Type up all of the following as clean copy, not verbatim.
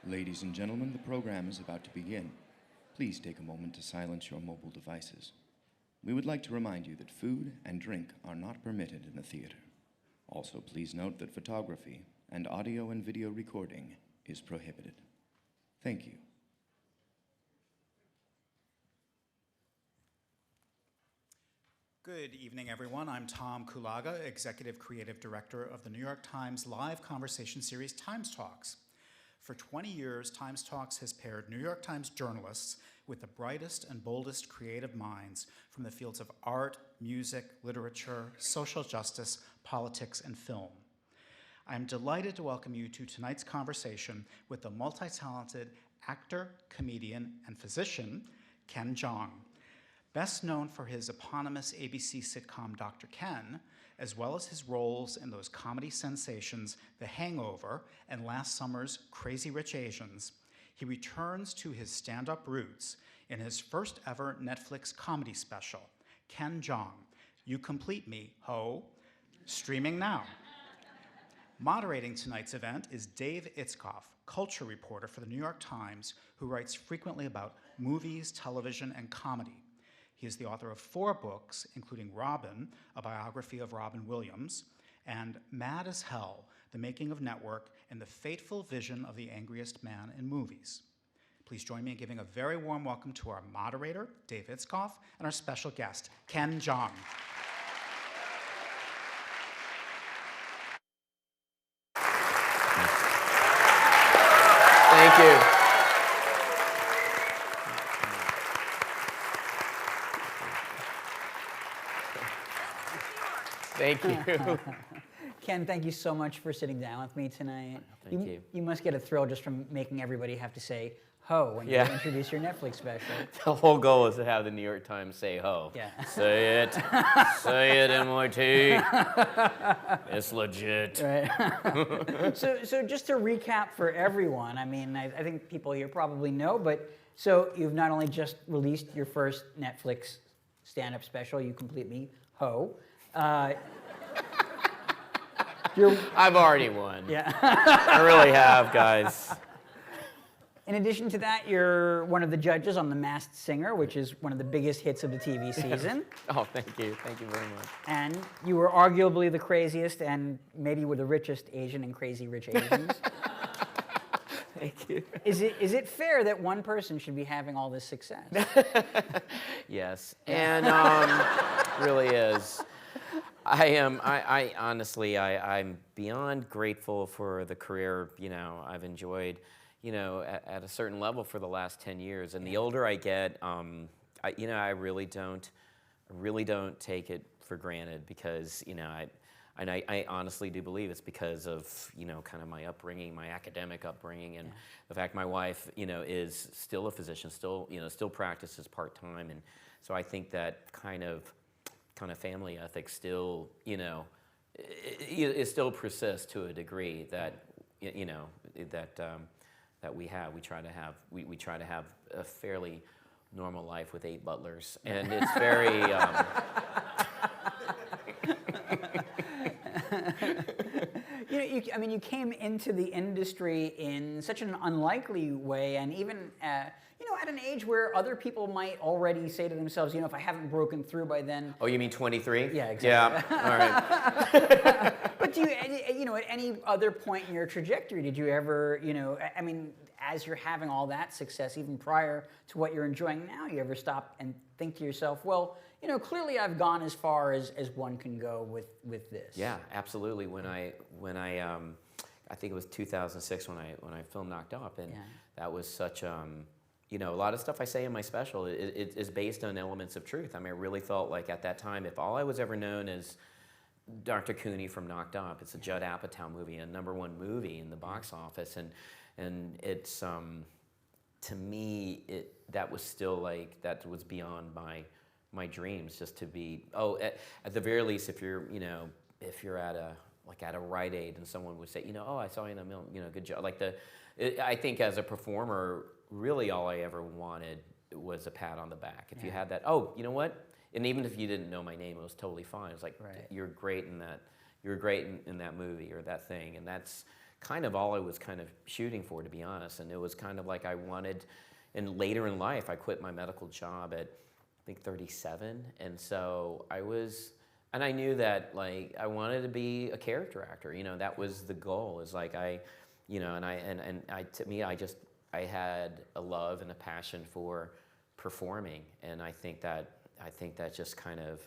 Ladies and gentlemen, the program is about to begin. Please take a moment to silence your mobile devices. We would like to remind you that food and drink are not permitted in the theater. Also, please note that photography and audio and video recording is prohibited. Thank you. Good evening, everyone. I'm Tom Kulaga, Executive Creative Director of the New York Times live conversation series TimesTalks. For 20 years, TimesTalks has paired New York Times journalists with the brightest and boldest creative minds from the fields of art, music, literature, social justice, politics, and film. I'm delighted to welcome you to tonight's conversation with the multi-talented actor, comedian, and physician, Ken Jeong. Best known for his eponymous ABC sitcom Dr. Ken, as well as his roles in those comedy sensations The Hangover and last summer's Crazy Rich Asians, he returns to his stand-up roots in his first ever Netflix comedy special, Ken Jeong, You Complete Me, Ho!, streaming now. Moderating tonight's event is Dave Itzkoff, culture reporter for the New York Times, who writes frequently about movies, television, and comedy. He is the author of 4 books, including Robin, a biography of Robin Williams, and Mad as Hell, The Making of Network and the Fateful Vision of the Angriest Man in Movies. Please join me in giving a very warm welcome to our moderator, Dave Itzkoff, and our special guest, Ken Jeong. Thank you. Thank you. Ken, thank you so much for sitting down with me tonight. Thank you. You must get a thrill just from making everybody have to say ho when you introduce your Netflix special. The whole goal is to have the New York Times say ho. Yeah. Say it. Say it, NYT. It's legit. Right. So just to recap for everyone, I mean, I think people here probably know, but so you've not only just released your first Netflix stand-up special, You Complete Me, Ho! I've already won. Yeah. I really have, guys. In addition to that, you're one of the judges on The Masked Singer, which is one of the biggest hits of the TV season. Oh, thank you. Thank you very much. And you were arguably the craziest and maybe were the richest Asian in Crazy Rich Asians. Thank you. Is it fair that one person should be having all this success? Yes, and really is. I honestly, I'm beyond grateful for the career, I've enjoyed, at a certain level for the last 10 years. And the older I get, I really don't take it for granted because, I honestly do believe it's because of, kind of my upbringing, my academic upbringing, and the fact my wife, is still a physician, still practices part-time. And so I think that kind of family ethic still, it still persists to a degree that, that we have. We try to have a fairly normal life with 8 butlers, and it's very. You came into the industry in such an unlikely way, and even at an age where other people might already say to themselves, if I haven't broken through by then. Oh, you mean 23? Yeah, exactly. Yeah, all right. But do you, at any other point in your trajectory, did you ever, as you're having all that success, even prior to what you're enjoying now, you ever stop and think to yourself, well, clearly I've gone as far as one can go with this. Yeah, absolutely. When I think it was 2006 when I filmed Knocked Up, and that was such a lot of stuff I say in my special is based on elements of truth. I mean, I really felt like at that time, if all I was ever known as Dr. Cooney from Knocked Up, it's a Judd Apatow movie, a #1 movie in the box office, and it's to me that was still that was beyond my dreams, just to be at the very least, if you're at a Rite Aid and someone would say, I saw you in a film, good job. I think as a performer, really all I ever wanted was a pat on the back. If you had that, you know what? And even if you didn't know my name, it was totally fine. It was like, you're great in that. You're great in that movie or that thing, and that's kind of all I was kind of shooting for, to be honest. And it was kind of like I wanted, and later in life, I quit my medical job at, I think, 37. And so and I knew that, like, I wanted to be a character actor. You know, that was the goal. Is like I had a love and a passion for performing, and I think that just kind of,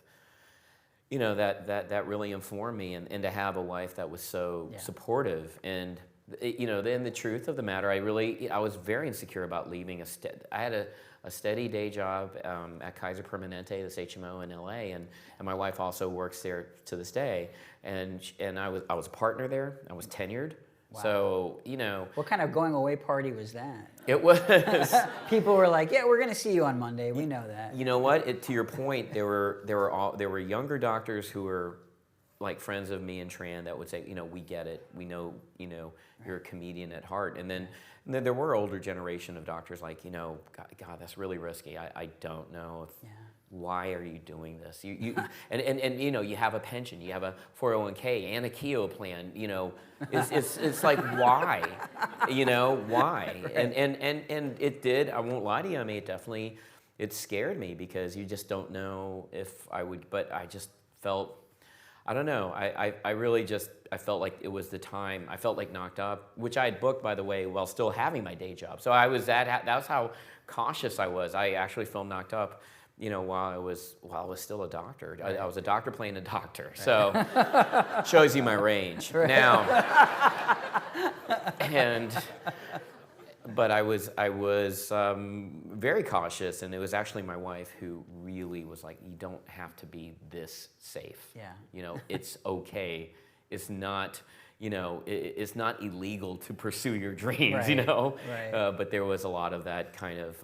you know, that really informed me, and to have a wife that was so supportive. And you know, then the truth of the matter, I was very insecure about leaving I had a steady day job at Kaiser Permanente, this HMO in LA, and my wife also works there to this day, and I was a partner there. I was tenured. Wow. So, you know. What kind of going away party was that? It was. People were like, yeah, we're going to see you on Monday. We know that. You know what? To your point, there were younger doctors who were like friends of me and Tran that would say, you know, we get it. We know, you know, you're a comedian at heart. And then there were older generation of doctors like, you know, God, that's really risky. I don't know if, why are you doing this? And you know, you have a pension, you have a 401k and a Keogh plan, you know, it's like, why? You know, why? And it did, I won't lie to you, I mean, it scared me because you just don't know if I would, but I just felt, I don't know, I really just, I felt like it was the time. I felt like Knocked Up, which I had booked, by the way, while still having my day job. So that was how cautious I was. I actually filmed Knocked Up, you know, while I was still a doctor. I was a doctor playing a doctor. So shows you my range. Right. Now, but I was very cautious, and it was actually my wife who really was like, you don't have to be this safe. Yeah. You know, it's okay. It's not, you know, it's not illegal to pursue your dreams, right. You know? Right. But there was a lot of that kind of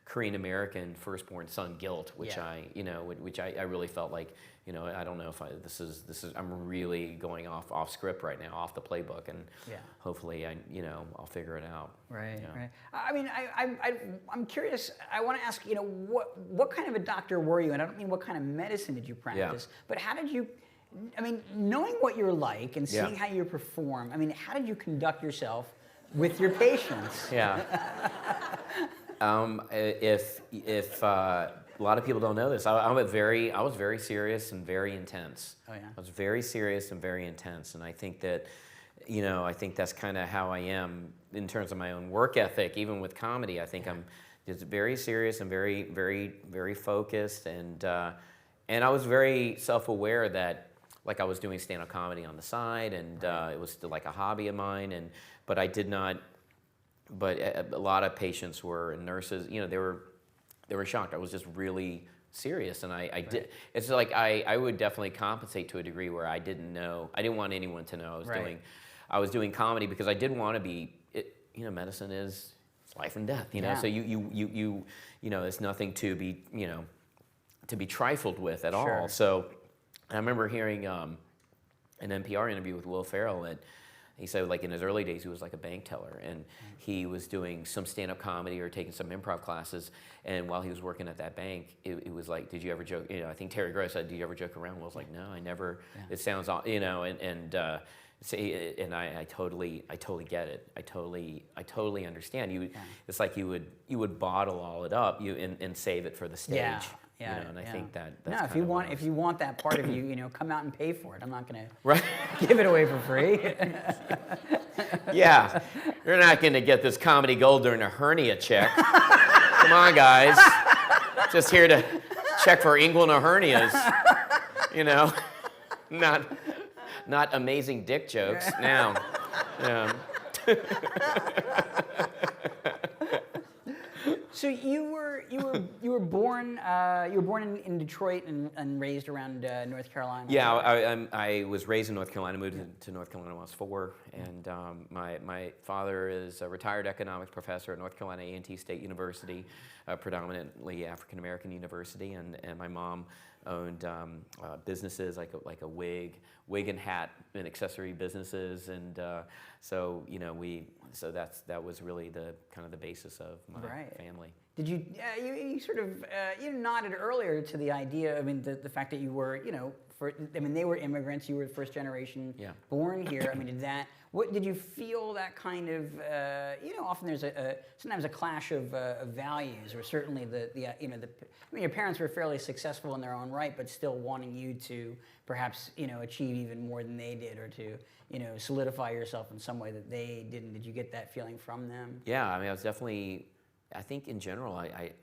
Korean American firstborn son guilt, which I really felt like, you know, I don't know if this is I'm really going off script right now, off the playbook, and hopefully I'll figure it out. Right, right. I mean, I'm curious. I want to ask, you know, what kind of a doctor were you? And I don't mean what kind of medicine did you practice, but how did you? I mean, knowing what you're like and seeing how you perform. I mean, how did you conduct yourself with your patients? Yeah. If a lot of people don't know this, I was very serious and very intense. Oh yeah. I was very serious and very intense, and I think that, you know, I think that's kind of how I am in terms of my own work ethic. Even with comedy, I think I'm just very serious and very, very, very focused, and I was very self-aware that, like, I was doing stand-up comedy on the side, and it was still like a hobby of mine, but I did not. But a lot of patients and nurses, you know, they were shocked. I was just really serious, and I did. It's like I would definitely compensate to a degree where I didn't want anyone to know I was doing comedy because I didn't want to be. You know, medicine is life and death. You know, so you know, it's nothing to be, you know, to be trifled with at all. So I remember hearing an NPR interview with Will Ferrell, and he said, like, in his early days, he was like a bank teller, and he was doing some stand-up comedy or taking some improv classes, and while he was working at that bank, it was like, did you ever joke? You know, I think Terry Gross said, "Do you ever joke around?" Well, I was like, "No, I never." Yeah. It sounds, you know, and I totally get it. I totally understand. It's like you would bottle all it up, and save it for the stage. Yeah. Yeah, you know, and I think that's if you want that part of you, you know, come out and pay for it. I'm not going to give it away for free. Yeah, you're not going to get this comedy gold during a hernia check. Come on, guys, just here to check for inguinal hernias. You know, not amazing dick jokes. Now, So you were born in Detroit and raised around North Carolina. Yeah, I was raised in North Carolina. Moved to North Carolina when I was 4, and my father is a retired economics professor at North Carolina A&T State University, predominantly African American university, and my mom owned businesses like a wig and hat and accessory businesses, and so, you know, that was really the kind of the basis of my family. Did you, you sort of, you nodded earlier to the idea, I mean, the fact that you were, they were immigrants, you were the first generation born here. I mean, did you feel that kind of, often there's sometimes a clash of values, or certainly your parents were fairly successful in their own right, but still wanting you to perhaps, achieve even more than they did, or to, solidify yourself in some way that they didn't. Did you get that feeling from them? Yeah, I mean, I was definitely, I think in general, I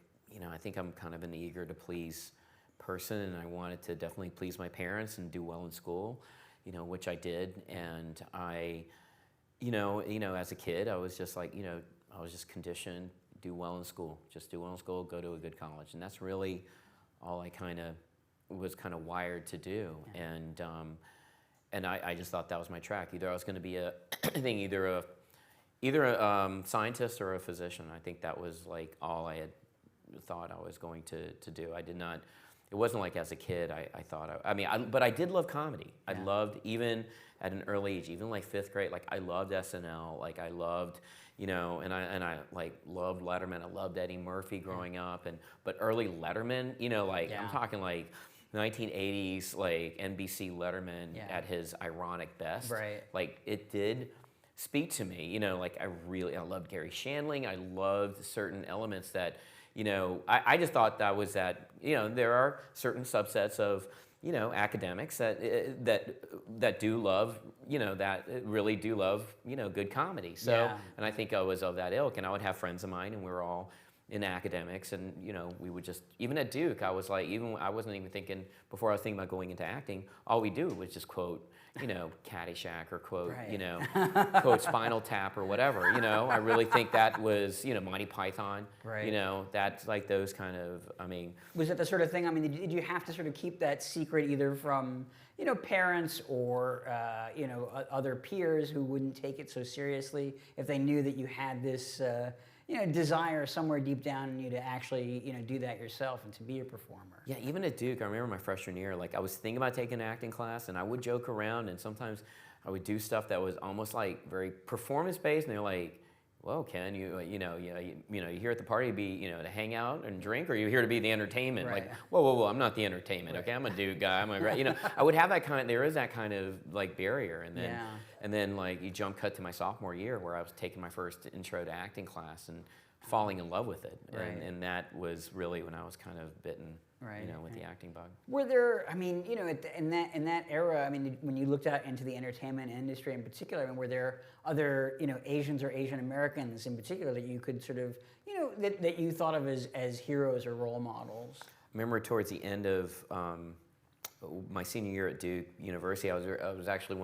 think I'm kind of an eager to please person, and I wanted to definitely please my parents and do well in school, which I did. And I, as a kid, I was just like, I was just conditioned, do well in school, just do well in school, go to a good college. And that's really all I was kind of wired to do. Yeah. And I just thought that was my track. Either I was going to be either a scientist or a physician. I think that was like all I had thought I was going to do. I did not, it wasn't like as a kid I thought, but I did love comedy. Yeah. I loved, even at an early age, even like 5th grade, like I loved SNL, like I loved, and I like loved Letterman. I loved Eddie Murphy growing up, but early Letterman, I'm talking like 1980s, like NBC Letterman at his ironic best. Right. Like it did speak to me, like I loved Gary Shandling. I loved certain elements that, I just thought that was that, there are certain subsets of, academics that do love, that really do love, good comedy. So, and I think I was of that ilk, and I would have friends of mine, and we were all in academics, and we would just, even at Duke, I was like, I wasn't even thinking, before I was thinking about going into acting, all we do was just quote, Caddyshack, or quote, quote Spinal Tap or whatever, I really think that was, Monty Python, that's like those kind of, Was it the sort of thing, did you have to sort of keep that secret either from, parents or, other peers who wouldn't take it so seriously if they knew that you had this, desire somewhere deep down in you to actually, do that yourself and to be a performer? Yeah, even at Duke, I remember my freshman year, like I was thinking about taking an acting class, and I would joke around, and sometimes I would do stuff that was almost like very performance-based, and they're like, "Whoa, Ken, you here at the party to be, to hang out and drink, or are you here to be the entertainment?" Right. Like, whoa, I'm not the entertainment, okay? I'm a Duke guy. I'm a I would have that there is that kind of like barrier, and then like you cut to my sophomore year where I was taking my first intro to acting class and falling in love with it, and that was really when I was kind of bitten, with the acting bug. Were there, in that era, when you looked out into the entertainment industry in particular, were there other, Asians or Asian Americans in particular that you could sort of, that you thought of as heroes or role models? I remember towards the end of my senior year at Duke University, I was actually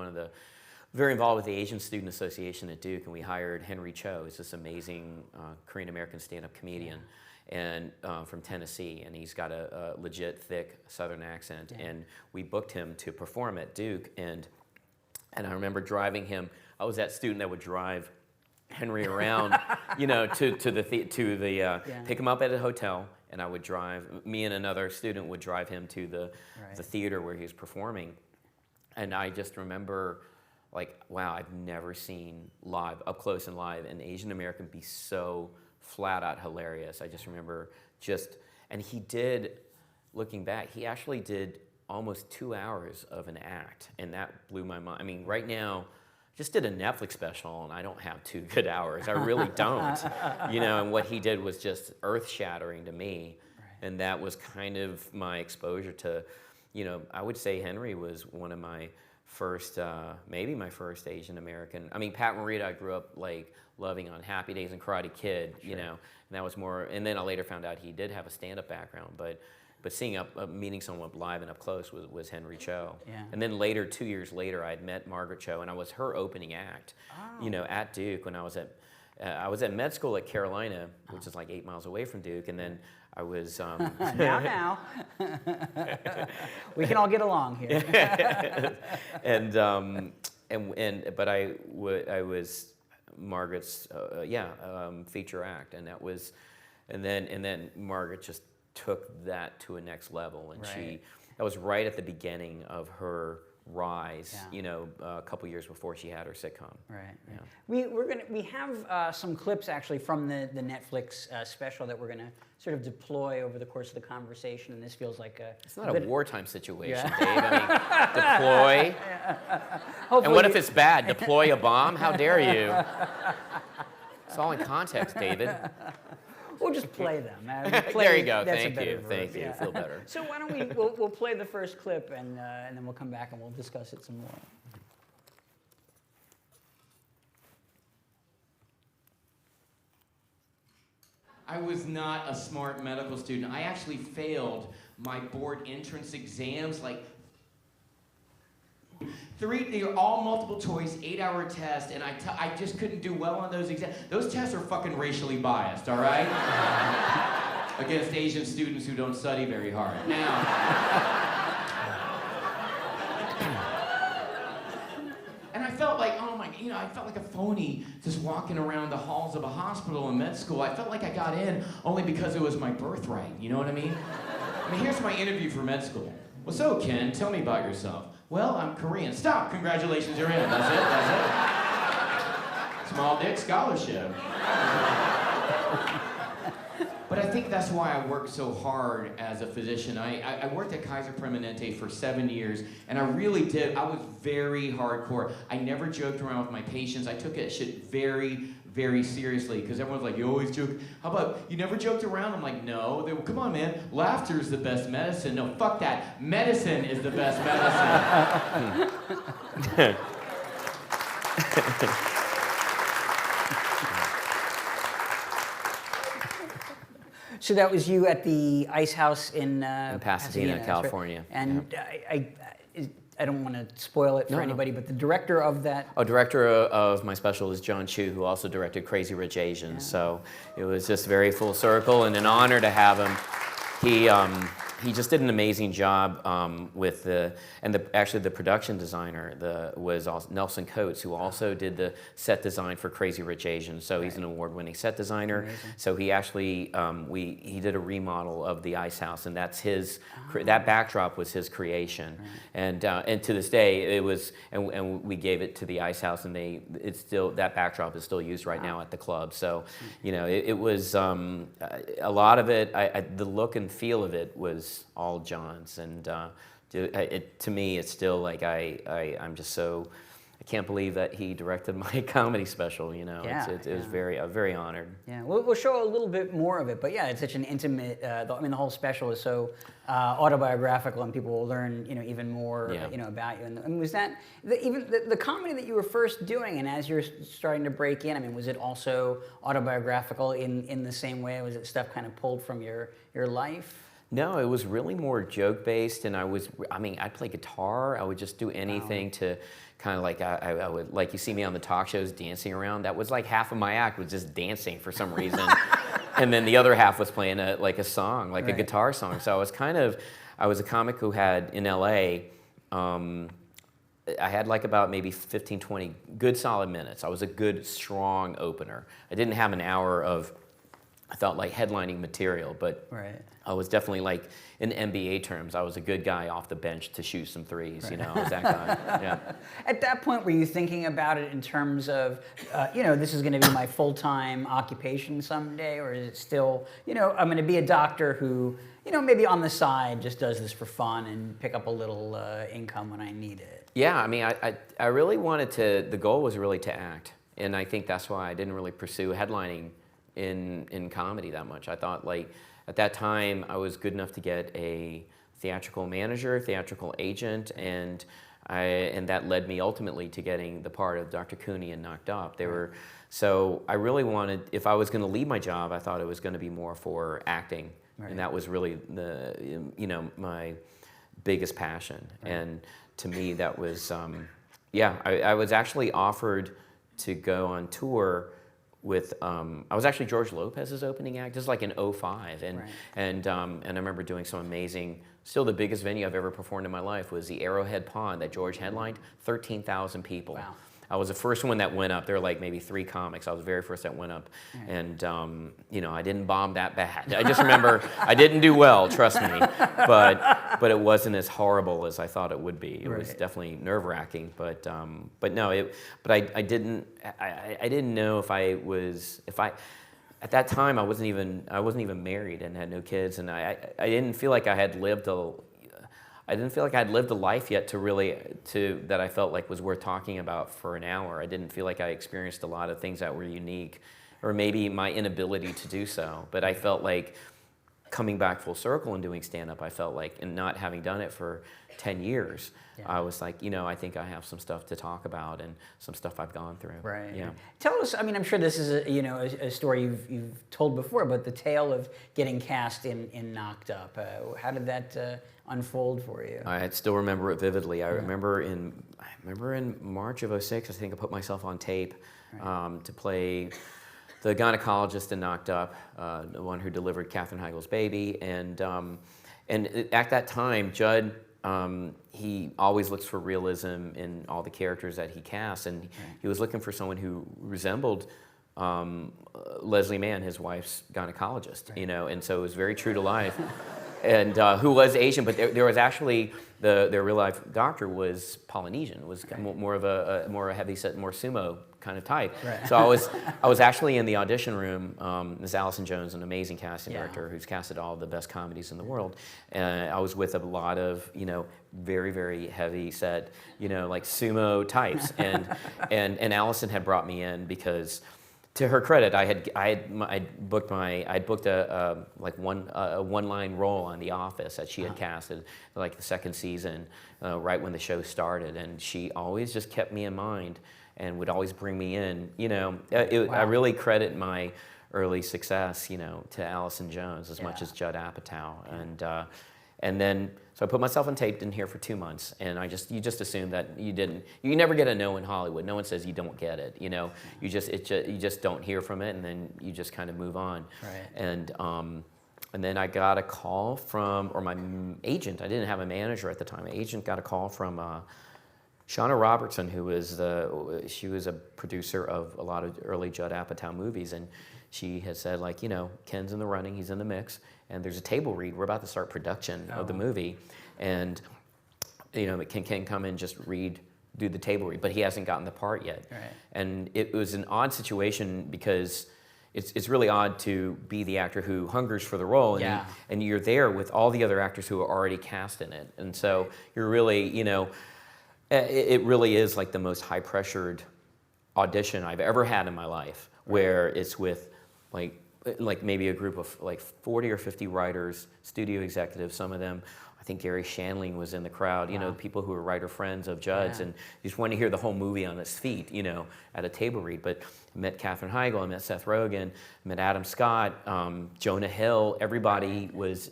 very involved with the Asian Student Association at Duke, and we hired Henry Cho. He's this amazing Korean-American stand-up comedian, and from Tennessee, and he's got a legit thick Southern accent, and we booked him to perform at Duke, and I remember driving him. I was that student that would drive Henry around, pick him up at a hotel, and I would drive, me and another student would drive him to the theater where he was performing, and I just remember, like, wow, I've never seen live, up close and live, an Asian American be so flat out hilarious. I just remember and he did, looking back, he actually did almost 2 hours of an act, and that blew my mind. Right now, just did a Netflix special, and I don't have 2 good hours. I really don't, and what he did was just earth-shattering to me, and that was kind of my exposure to, I would say Henry was one of my first, maybe my first Asian American. Pat Morita, I grew up like loving on Happy Days and Karate Kid, and that was more. And then I later found out he did have a stand-up background, but seeing meeting someone live and up close was Henry Cho. Yeah. And then later, 2 years later, I had met Margaret Cho, and I was her opening act, at Duke when I was at med school at Carolina, which is like 8 miles away from Duke, and then I was now we can all get along here. But I was Margaret's feature act, and that was, and then Margaret just took that to a next level, and that was right at the beginning of her rise, Yeah. you know, a couple years before she had her sitcom. Right. Yeah. We have some clips actually from the Netflix special that we're gonna sort of deploy over the course of the conversation, and this feels like It's not a wartime situation, Yeah. Dave. I mean, deploy. And what if it's bad? Deploy a bomb? How dare you? It's all in context, David. We'll just play them. There you go. That's a Thank better you. verb, Thank you. yeah. Feel better. So why don't we'll play the first clip and then we'll come back and we'll discuss it some more. I was not a smart medical student. I actually failed my board entrance exams, like they're all multiple choice, 8-hour tests, and I just couldn't do well on those exams. Those tests are fucking racially biased, all right? Against Asian students who don't study very hard. Now, and I felt like, oh my, I felt like a phony just walking around the halls of a hospital in med school. I felt like I got in only because it was my birthright, you know what I mean? I mean, here's my interview for med school. Well, so Ken, tell me about yourself. Well, I'm Korean. Stop, congratulations, you're in. That's it. Small dick scholarship. But I think that's why I worked so hard as a physician. I worked at Kaiser Permanente for 7 years, and I really did. I was very hardcore. I never joked around with my patients. I took that shit very, very seriously, because everyone's like, you always joke. How about, you never joked around? I'm like, no. They go, come on, man. Laughter is the best medicine. No, fuck that. Medicine is the best medicine. So that was you at the Ice House in Pasadena, that's right. California. And I don't want to spoil it for anybody, but the director of that. Oh, director of my special is John Chu, who also directed Crazy Rich Asians. Yeah. So it was just very full circle and an honor to have him. He just did an amazing job with actually the production designer was Nelson Coates, who also did the set design for Crazy Rich Asians. So he's an award-winning set designer. Amazing. So he actually he did a remodel of the Ice House, and that's his. That backdrop was his creation, right. And to this day it was. And we gave it to the Ice House, and it's still, that backdrop is still used right now at the club. So it was a lot of it. The look and feel of it was all John's, and to me it's still like I'm just so, I can't believe that he directed my comedy special. It was very honored. Yeah, we'll show a little bit more of it, but yeah, it's such an intimate. The whole special is so autobiographical, and people will learn even more about you. And was that even the comedy that you were first doing, and as you're starting to break in? I mean, was it also autobiographical in the same way? Was it stuff kind of pulled from your life? No, it was really more joke-based, and I'd play guitar. I would just do anything to kind of like, I would, like you see me on the talk shows dancing around. That was like half of my act was just dancing for some reason. And then the other half was playing a song, like a guitar song. So I was a comic who had, in LA, I had like about maybe 15, 20 good solid minutes. I was a good, strong opener. I didn't have an hour of, I felt like, headlining material, but I was definitely, like, in NBA terms, I was a good guy off the bench to shoot some threes, I was that guy, yeah. At that point, were you thinking about it in terms of, this is going to be my full-time occupation someday, or is it still, I'm going to be a doctor who, maybe on the side just does this for fun and pick up a little income when I need it? Yeah, I mean, I really wanted to, the goal was really to act, and I think that's why I didn't really pursue headlining in comedy that much. I thought, like, at that time I was good enough to get a theatrical manager, theatrical agent, and that led me ultimately to getting the part of Dr. Cooney in Knocked Up. So I really wanted, if I was going to leave my job, I thought it was going to be more for acting, and that was really my biggest passion. And to me, that was I was actually offered to go on tour with I was actually George Lopez's opening act. This is like in 2005, and I remember doing some amazing. Still, the biggest venue I've ever performed in my life was the Arrowhead Pond that George headlined. 13,000 people. Wow. I was the first one that went up. There were like maybe 3 comics. I was the very first that went up. And, you know, I didn't bomb that bad. I just remember I didn't do well, trust me. But it wasn't as horrible as I thought it would be. It was definitely nerve-wracking. But no, I didn't know if I at that time I wasn't even married and had no kids, and I didn't feel like I had lived a life yet that I felt like was worth talking about for an hour. I didn't feel like I experienced a lot of things that were unique, or maybe my inability to do so. But I felt like coming back full circle and doing stand-up, I felt like, and not having done it for 10 years, I was like, you know, I think I have some stuff to talk about and some stuff I've gone through. Right. Yeah. Tell us, I mean, I'm sure this is a story you've told before, but the tale of getting cast in Knocked Up. How did that unfold for you? I still remember it vividly. I remember in March of '06, I think I put myself on tape to play the gynecologist in Knocked Up, the one who delivered Katherine Heigl's baby, and at that time, Judd. He always looks for realism in all the characters that he casts, and he was looking for someone who resembled Leslie Mann, his wife's gynecologist, you know, and so it was very true to life, and who was Asian, but there was actually their real life doctor was Polynesian, was more of a more heavy set, more sumo kind of type. Right. So I was actually in the audition room. Ms. Allison Jones, an amazing casting director who's casted all the best comedies in the world, and I was with a lot of, you know, very, very heavy set, you know, like sumo types, and Allison had brought me in because, to her credit, I'd booked a one-line role on The Office that she had casted, like the second season, right when the show started, and she always just kept me in mind and would always bring me in. You know, I really credit my early success, you know, to Allison Jones as much as Judd Apatow, and then so I put myself on tape, didn't hear for 2 months, and you just assume that you never get a no in Hollywood. No one says you don't get it, you know. You just don't hear from it, and then you just kind of move on. Right. And then I got a call from, or my agent. I didn't have a manager at the time. My agent got a call from Shauna Robertson, who was she was a producer of a lot of early Judd Apatow movies, and she had said, like, you know, Ken's in the running, he's in the mix, and there's a table read. We're about to start production of the movie, and you know, can Ken come in, just do the table read, but he hasn't gotten the part yet. Right. And it was an odd situation because it's really odd to be the actor who hungers for the role, and you're there with all the other actors who are already cast in it, and so you're really, you know, it really is like the most high-pressured audition I've ever had in my life, where it's with like maybe a group of like 40 or 50 writers, studio executives, some of them. I think Gary Shandling was in the crowd, you know, people who were writer friends of Judd's, and you just want to hear the whole movie on its feet, you know, at a table read. But I met Katherine Heigl, I met Seth Rogen, I met Adam Scott, Jonah Hill. Everybody was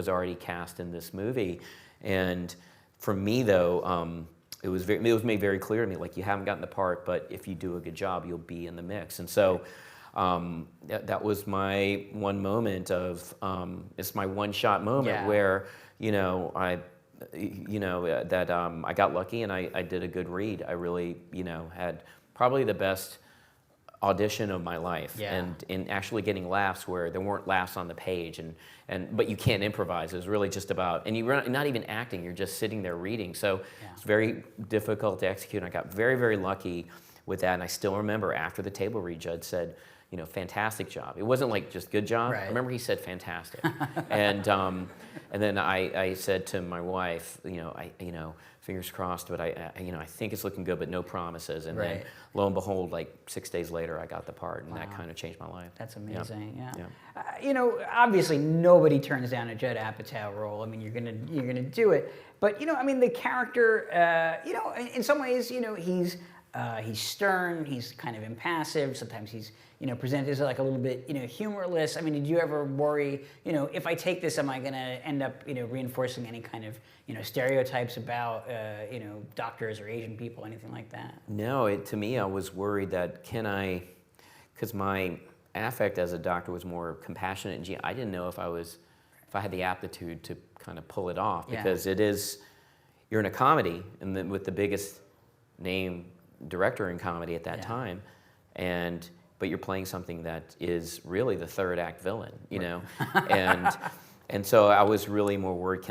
already cast in this movie, and for me though, it was made very clear to me, like, you haven't gotten the part, but if you do a good job, you'll be in the mix. And so that was my one moment of, it's my one-shot moment where, you know, I got lucky and I did a good read. I really, you know, had probably the best audition of my life, and in actually getting laughs where there weren't laughs on the page, but you can't improvise. It was really just about, and you're not even acting, you're just sitting there reading. So it's very difficult to execute, and I got very, very lucky with that. And I still remember after the table read, Judd said, you know, fantastic job. It wasn't like just good job. Right. I remember he said fantastic. And then I said to my wife, you know, fingers crossed, but I think it's looking good, but no promises. And then lo and behold, like 6 days later, I got the part, and that kind of changed my life. That's amazing. Yeah. You know, obviously nobody turns down a Judd Apatow role. I mean, you're gonna do it. But you know, I mean, the character, you know, in some ways, you know, he's stern. He's kind of impassive. Sometimes he's, you know, presented as like a little bit, you know, humorless. I mean, did you ever worry, you know, if I take this, am I going to end up, you know, reinforcing any kind of, you know, stereotypes about, you know, doctors or Asian people, anything like that? No, to me, I was worried that because my affect as a doctor was more compassionate and I didn't know if I had the aptitude to kind of pull it off, because you're in a comedy, and then with the biggest name director in comedy at that time, but you're playing something that is really the third act villain, you know, and so I was really more worried.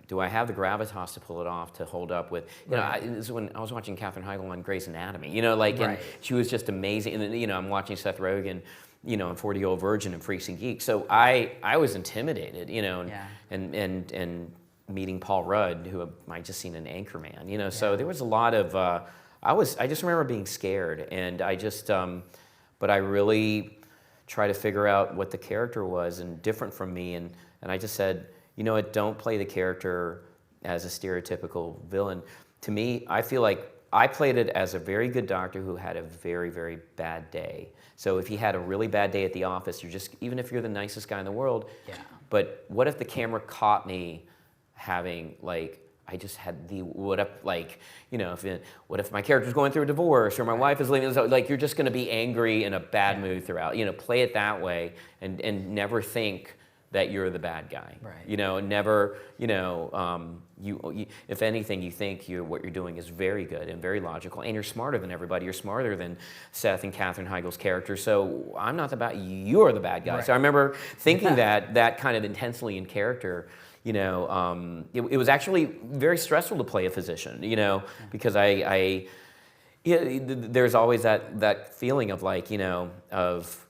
Do I have the gravitas to pull it off, to hold up with, you know, this is when I was watching Katherine Heigl on Grey's Anatomy, you know, like, and she was just amazing. And then, you know, I'm watching Seth Rogen, you know, in 40-Year-Old Virgin and Freaks and Geeks. So I was intimidated, you know, and meeting Paul Rudd, who I just seen in Anchorman, you know, so there was a lot of, I just remember being scared, and I just, but I really tried to figure out what the character was and different from me, and I just said, you know what, don't play the character as a stereotypical villain. To me, I feel like I played it as a very good doctor who had a very, very bad day. So if he had a really bad day at the office, even if you're the nicest guy in the world, but what if the camera caught me having, like, I just had what if my character's going through a divorce, or my wife is leaving, so, like, you're just gonna be angry in a bad mood throughout. You know, play it that way, and never think that you're the bad guy. Right. You know, never, you know, you if anything, you think what you're doing is very good and very logical, and you're smarter than everybody. You're smarter than Seth and Katherine Heigl's character. So I'm not the bad, you're the bad guy. Right. So I remember thinking that kind of intensely in character. You know, it was actually very stressful to play a physician, you know, because there's always that feeling of, like, you know,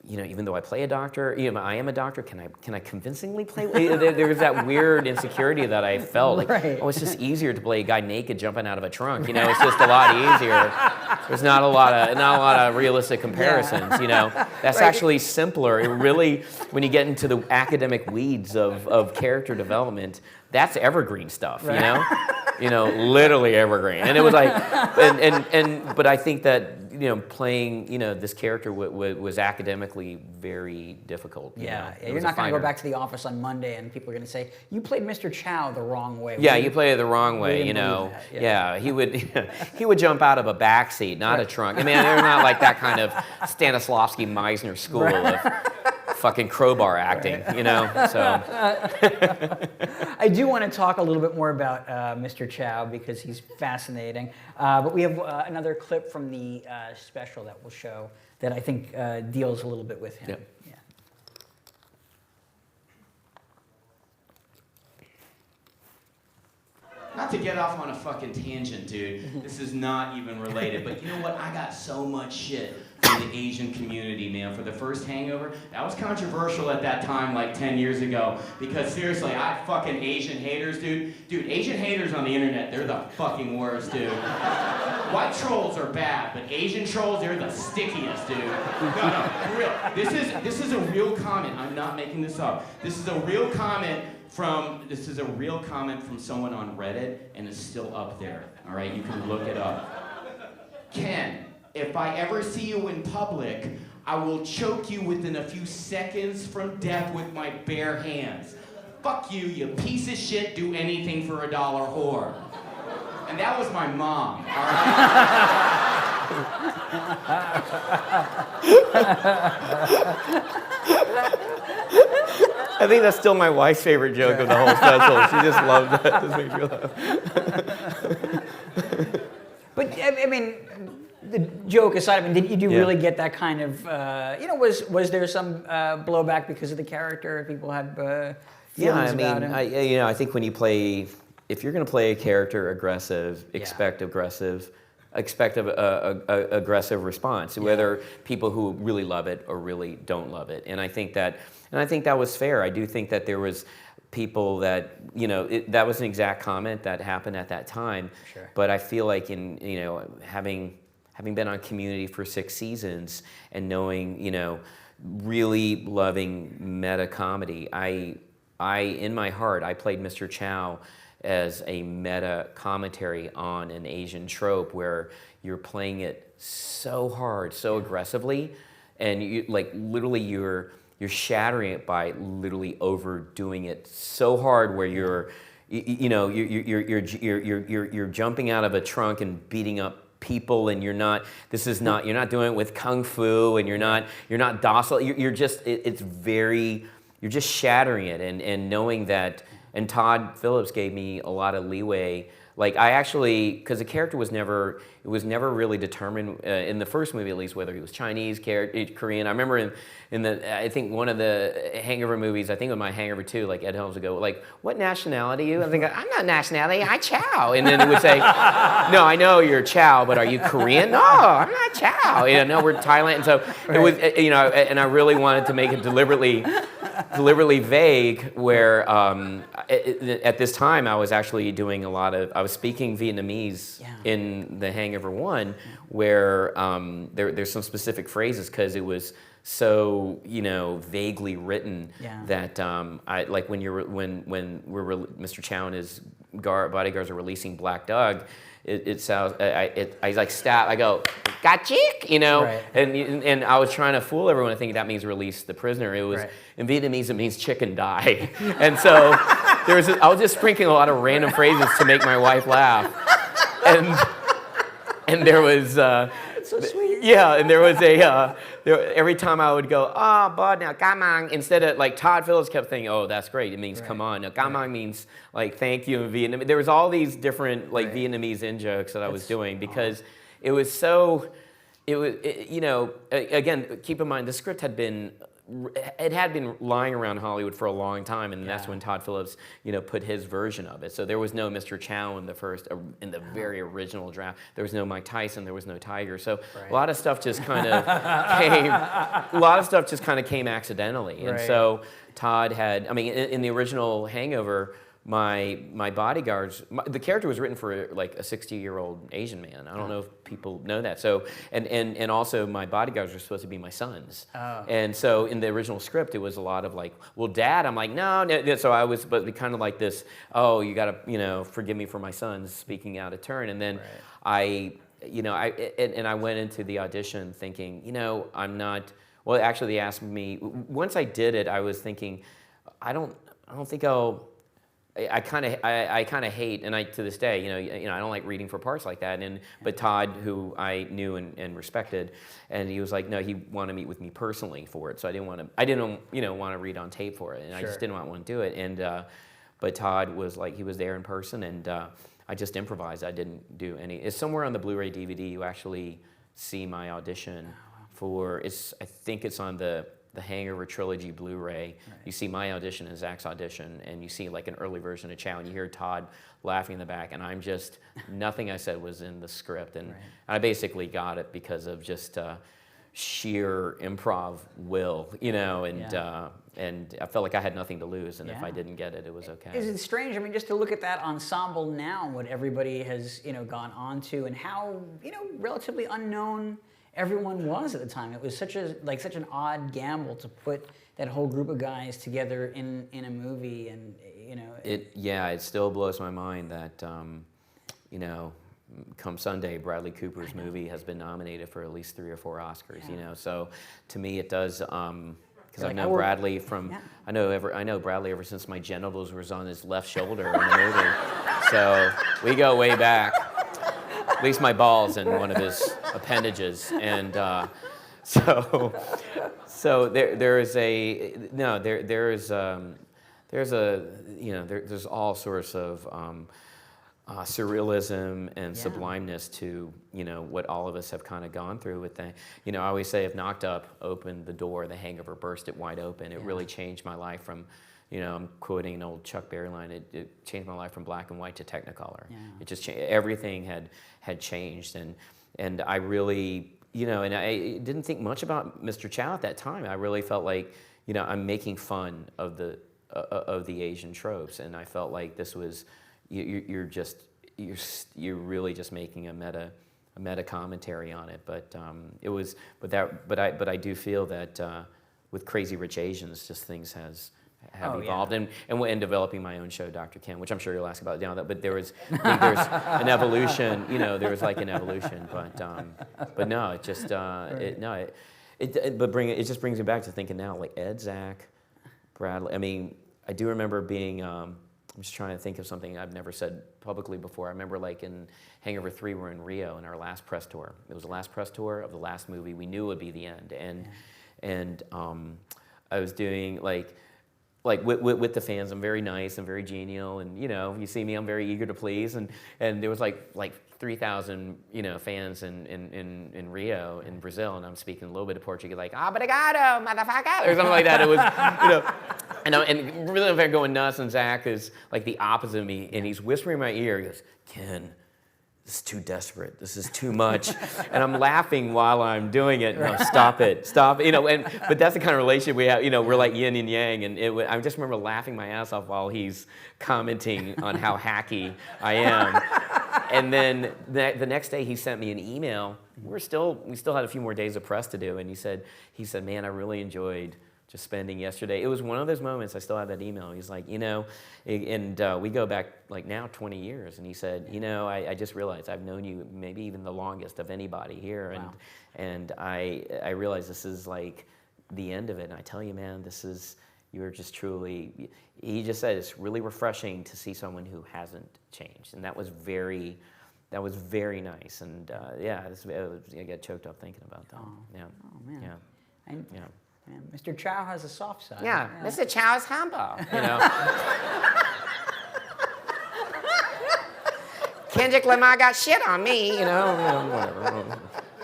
even though I play a doctor, you know, I am a doctor, can I convincingly play? There's that weird insecurity that I felt, like, oh, it's just easier to play a guy naked jumping out of a trunk, you know, it's just a lot easier. There's not a lot of realistic comparisons, you know. That's actually simpler. It really, when you get into the academic weeds of character development, that's evergreen stuff, you know? You know, literally evergreen. And it was like, but I think that, you know, playing, you know, this character was academically very difficult. You're not going to go back to the office on Monday and people are going to say, you played Mr. Chow the wrong way. Yeah, you played it the wrong way, you know. He would jump out of a back seat, not a trunk. I mean, they're not like that kind of Stanislavski Meisner school of fucking crowbar acting, you know. So I do want to talk a little bit more about Mr. Chow because he's fascinating. But we have another clip from the special that we'll show that I think deals a little bit with him. Yep. Yeah. Not to get off on a fucking tangent, dude. This is not even related, but you know what? I got so much shit from the Asian community, man, for the first Hangover. That was controversial at that time, like 10 years ago, because seriously, I fucking Asian haters, dude. Dude, Asian haters on the internet, they're the fucking worst, dude. White trolls are bad, but Asian trolls, they're the stickiest, dude. No, for real. This is a real comment. I'm not making this up. This is a real comment from someone on Reddit, and it's still up there. All right, you can look it up. Ken, if I ever see you in public, I will choke you within a few seconds from death with my bare hands. Fuck you, you piece of shit, do anything for $1 whore. And that was my mom, all I think that's still my wife's favorite joke of the whole special. She just loved that. Just makes me laugh. But I mean, the joke aside, I mean, did you really get that kind of? You know, was there some blowback because of the character? People had feelings about him? I think when you play, if you're going to play a character aggressive, expect aggressive. Expect aggressive response, whether people who really love it or really don't love it, and I think that was fair. I do think that there was people that, you know, that was an exact comment that happened at that time. Sure. But I feel like having been on Community for 6 seasons and knowing, you know, really loving meta comedy, I in my heart I played Mr. Chow as a meta commentary on an Asian trope where you're playing it so hard, so aggressively, and you literally you're shattering it by literally overdoing it so hard where you're jumping out of a trunk and beating up people, and you're not doing it with kung fu, and you're not docile. You're just shattering it, and knowing that. And Todd Phillips gave me a lot of leeway like I actually, because the character was never really determined in the first movie at least whether he was Chinese, Korean. I remember in the I think one of the Hangover movies, I think it was my Hangover 2, like Ed Helms would go like, "What nationality are you?" I'm thinking, "I'm not nationality, I Chow." And then he would say, "No, I know you're Chow, but are you Korean?" "No, I'm not Chow." No, we're Thailand. And so it was, and I really wanted to make it deliberately vague, where at this time I was actually doing I was speaking Vietnamese in the Hangover 1, where there's some specific phrases because it was so vaguely written that I like when Mr. Chow and his bodyguards are releasing Black Doug. It sounds. I like stab. I go, "Gachik," Right. and I was trying to fool everyone. I think that means release the prisoner. It was in Vietnamese. It means chicken die, and so I was just sprinkling a lot of random phrases to make my wife laugh, and there was. So sweet. Yeah, and there was every time I would go, "Oh, bud, now come on," instead of like Todd Phillips kept thinking, "Oh, that's great. It means come on." Now, come on means like thank you in Vietnamese. There was all these different like Vietnamese in jokes that I was doing because it was so. Again, keep in mind the script had been lying around Hollywood for a long time, and that's when Todd Phillips, put his version of it. So there was no Mr. Chow in the very original draft. There was no Mike Tyson. There was no Tiger. So a lot of stuff just kind of came accidentally. And so Todd had, in the original Hangover, my bodyguards, the character was written for like a 60-year-old Asian man. I don't know if people know that. So, and also my bodyguards were supposed to be my sons. Oh. And so in the original script, it was a lot of like, "Well, Dad," I'm like, no. So I was supposed to be kind of like this, "Oh, you got to, forgive me for my sons speaking out of turn." And then I went into the audition thinking, I'm not, well, actually they asked me, once I did it, I was thinking, I don't think I'll, I kind of hate, and to this day, I don't like reading for parts like that. But Todd, who I knew and respected, and he was like, no, he wanted to meet with me personally for it. So I didn't want to read on tape for it, and I just didn't want to do it. And but Todd was like, he was there in person, and I just improvised. I didn't do any. It's somewhere on the Blu-ray DVD. You actually see my audition for. I think it's on the Hangover Trilogy Blu-ray. You see my audition and Zach's audition, and you see like an early version of Chow, and you hear Todd laughing in the back, and I'm just, nothing I said was in the script, and I basically got it because of just sheer improv will, and I felt like I had nothing to lose, and if I didn't get it, it was okay. Is it strange, just to look at that ensemble now, what everybody has, gone on to, and how, relatively unknown everyone was at the time. It was such an odd gamble to put that whole group of guys together in a movie, and it still blows my mind that come Sunday, Bradley Cooper's movie has been nominated for at least 3 or 4 Oscars. So to me it does, because I've known Bradley from I know Bradley ever since my genitals was on his left shoulder in the movie. So we go way back. At least my balls and one of his appendages, and so there's all sorts of surrealism and sublimeness to what all of us have kind of gone through with that. I always say if Knocked Up opened the door, the Hangover burst it wide open. It really changed my life from. I'm quoting an old Chuck Berry line. It changed my life from black and white to Technicolor. Yeah. It just everything had changed, and I really, and I didn't think much about Mr. Chow at that time. I really felt like, I'm making fun of the Asian tropes, and I felt like this was, you're really just making a meta commentary on it. But but I do feel that with Crazy Rich Asians, just things have evolved, and developing my own show, Dr. Ken, which I'm sure you'll ask about down that. But there's an evolution, there was like an evolution, but no, it just it just brings me back to thinking now, like Ed, Zach, Bradley. I do remember being. I'm just trying to think of something I've never said publicly before. I remember like in Hangover 3, we're in Rio in our last press tour. It was the last press tour of the last movie. We knew it would be the end, and I was doing like. like with the fans, I'm very nice and very genial, and you see me, I'm very eager to please, and there was like 3,000 fans in Rio in Brazil, and I'm speaking a little bit of Portuguese, like obrigado, motherfucker, or something like that. It was and really I'm going nuts, and Zach is like the opposite of me, and he's whispering in my ear. He goes, Ken, this is too desperate. This is too much. And I'm laughing while I'm doing it. No, stop it. Stop. But that's the kind of relationship we have. We're like yin and yang. And I just remember laughing my ass off while he's commenting on how hacky I am. And then the next day he sent me an email. We still had a few more days of press to do. And he said, man, I really enjoyed just spending yesterday. It was one of those moments. I still have that email. He's like, and we go back like now 20 years. And he said, I just realized I've known you maybe even the longest of anybody here. Wow. And I realize this is like the end of it. And I tell you, man, you're just truly, he just said, it's really refreshing to see someone who hasn't changed. And that was very nice. And I get choked up thinking about that. Oh. Yeah. Oh, man. Yeah. Yeah. Mr. Chow has a soft side. Yeah, Mr. Chow is humble, Kendrick Lamar got shit on me, whatever.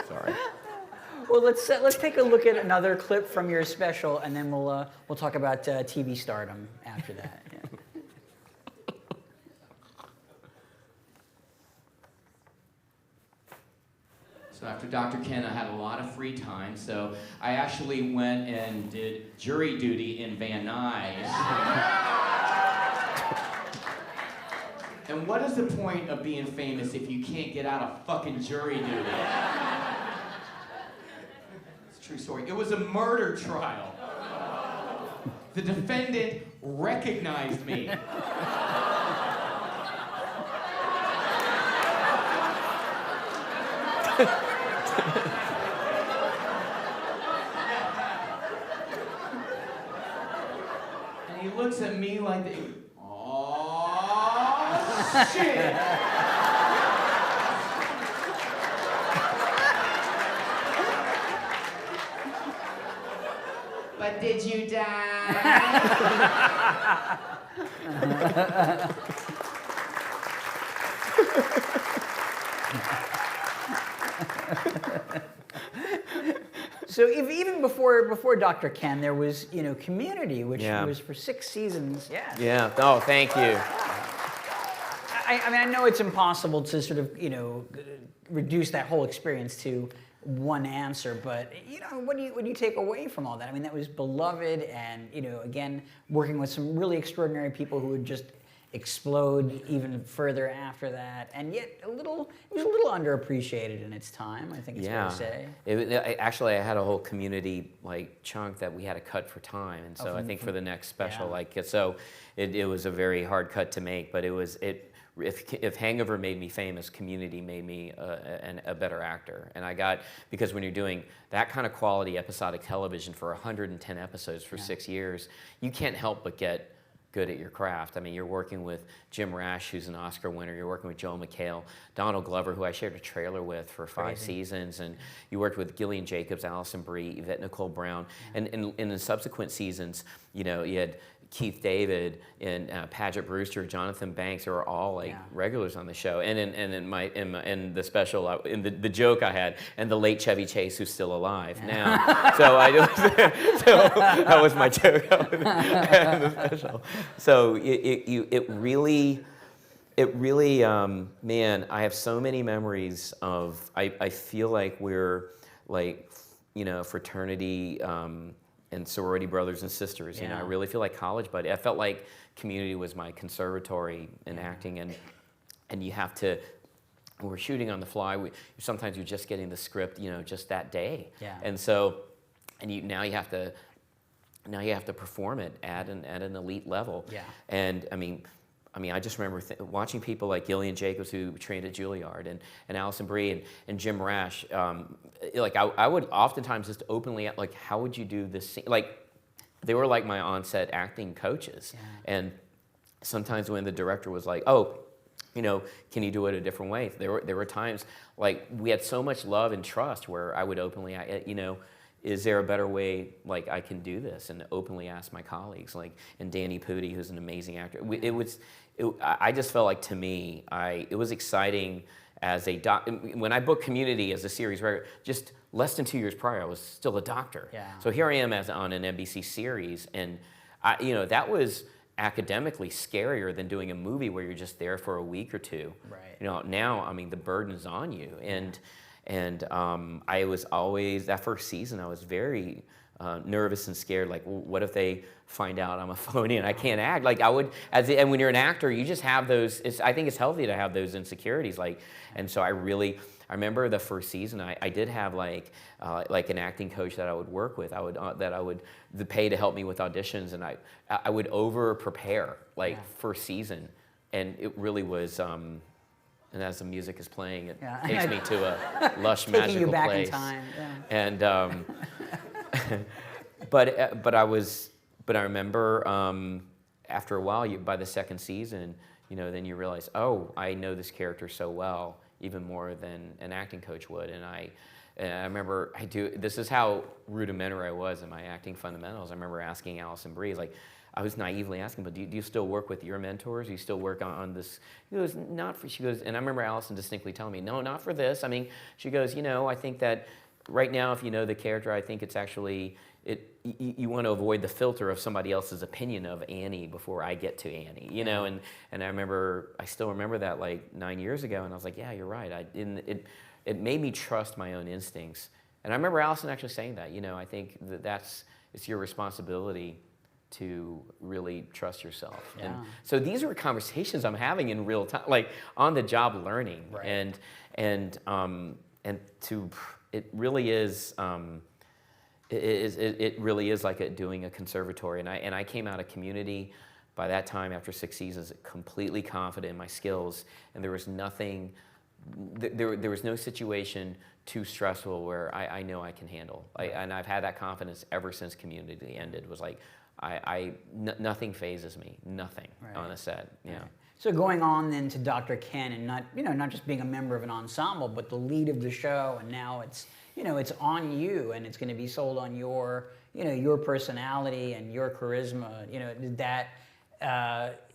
Sorry. Well, let's take a look at another clip from your special, and then we'll talk about TV stardom after that. Yeah. So after Dr. Ken, I had a lot of free time, so I actually went and did jury duty in Van Nuys. And what is the point of being famous if you can't get out of fucking jury duty? It's a true story. It was a murder trial. The defendant recognized me. And he looks at me like, oh shit! But did you die? So even before Dr. Ken, there was Community, which was for 6 seasons. Yeah. Yeah. Oh, thank you. I mean, I know it's impossible to sort of reduce that whole experience to one answer, but what do you take away from all that? I mean, that was beloved, and again, working with some really extraordinary people who would just explode even further after that, and yet it was a little underappreciated in its time. I think it's fair to say. Actually, I had a whole Community chunk that we had to cut for time, and so I think for the next special, it was a very hard cut to make, but if Hangover made me famous, Community made me a better actor. And because when you're doing that kind of quality episodic television for 110 episodes for 6 years, you can't help but get good at your craft. I mean, you're working with Jim Rash, who's an Oscar winner. You're working with Joel McHale, Donald Glover, who I shared a trailer with for 5 seasons. And you worked with Gillian Jacobs, Allison Brie, Yvette Nicole Brown. And in the subsequent seasons, you had Keith David and Paget Brewster, Jonathan Banks, who are all regulars on the show, and in the special, in the joke I had, and the late Chevy Chase, who's still alive now. So that was my joke in the special. So it really, man, I have so many memories of. I feel like we're fraternity. And sorority brothers and sisters. I really feel like college buddy. I felt like Community was my conservatory in acting, and you have to. We're shooting on the fly. Sometimes you're just getting the script, just that day. Yeah. And so, now you have to perform it at an elite level. Yeah. And I mean, I just remember watching people like Gillian Jacobs, who trained at Juilliard, and Allison Brie and Jim Rash. I would oftentimes just openly, how would you do this scene? They were like my on-set acting coaches. Yeah. And sometimes when the director was like, oh, can you do it a different way? There were times, we had so much love and trust where I would openly, is there a better way, like, I can do this, and openly ask my colleagues, like, and Danny Pudi, who's an amazing actor. I just felt like, to me, it was exciting as a when I booked Community as a series, right, just less than 2 years prior, I was still a doctor. Yeah. So here I am on an NBC series, and that was academically scarier than doing a movie where you're just there for a week or two. Right. Now, I mean, the burden is on you, and I was always, that first season, I was very nervous and scared. Like, well, what if they find out I'm a phony and I can't act? Like, and when you're an actor, you just have those. I think it's healthy to have those insecurities. Like, and so I remember the first season, I did have like an acting coach that I would work with. I would pay to help me with auditions, and I would over prepare first season, and it really was. And as the music is playing, it takes me to a lush, magical Taking you back place. in time. Yeah. And but I remember after a while, by the second season, then you realize, oh, I know this character so well, even more than an acting coach would. And I remember this is how rudimentary I was in my acting fundamentals. I remember asking Allison Brie, like, I was naively asking, but do you still work with your mentors? Do you still work on this? She goes, she goes, and I remember Allison distinctly telling me, no, not for this. I mean, she goes, I think that right now, if you know the character, I think it's actually, you want to avoid the filter of somebody else's opinion of Annie before I get to Annie, and I still remember that like 9 years ago, and I was like, yeah, you're right. It made me trust my own instincts. And I remember Allison actually saying that, I think it's your responsibility to really trust yourself. Yeah. And so these are conversations I'm having in real time, like on the job learning. Right. And it really is it really is like doing a conservatory. And I came out of Community by that time after 6 seasons completely confident in my skills, and there was nothing. There was no situation too stressful where I know I can handle. And I've had that confidence ever since Community ended. Was like nothing phases me, nothing on a set. Yeah. Right. So going on then to Dr. Ken, and not just being a member of an ensemble, but the lead of the show, and now it's it's on you, and it's going to be sold on your your personality and your charisma. Did that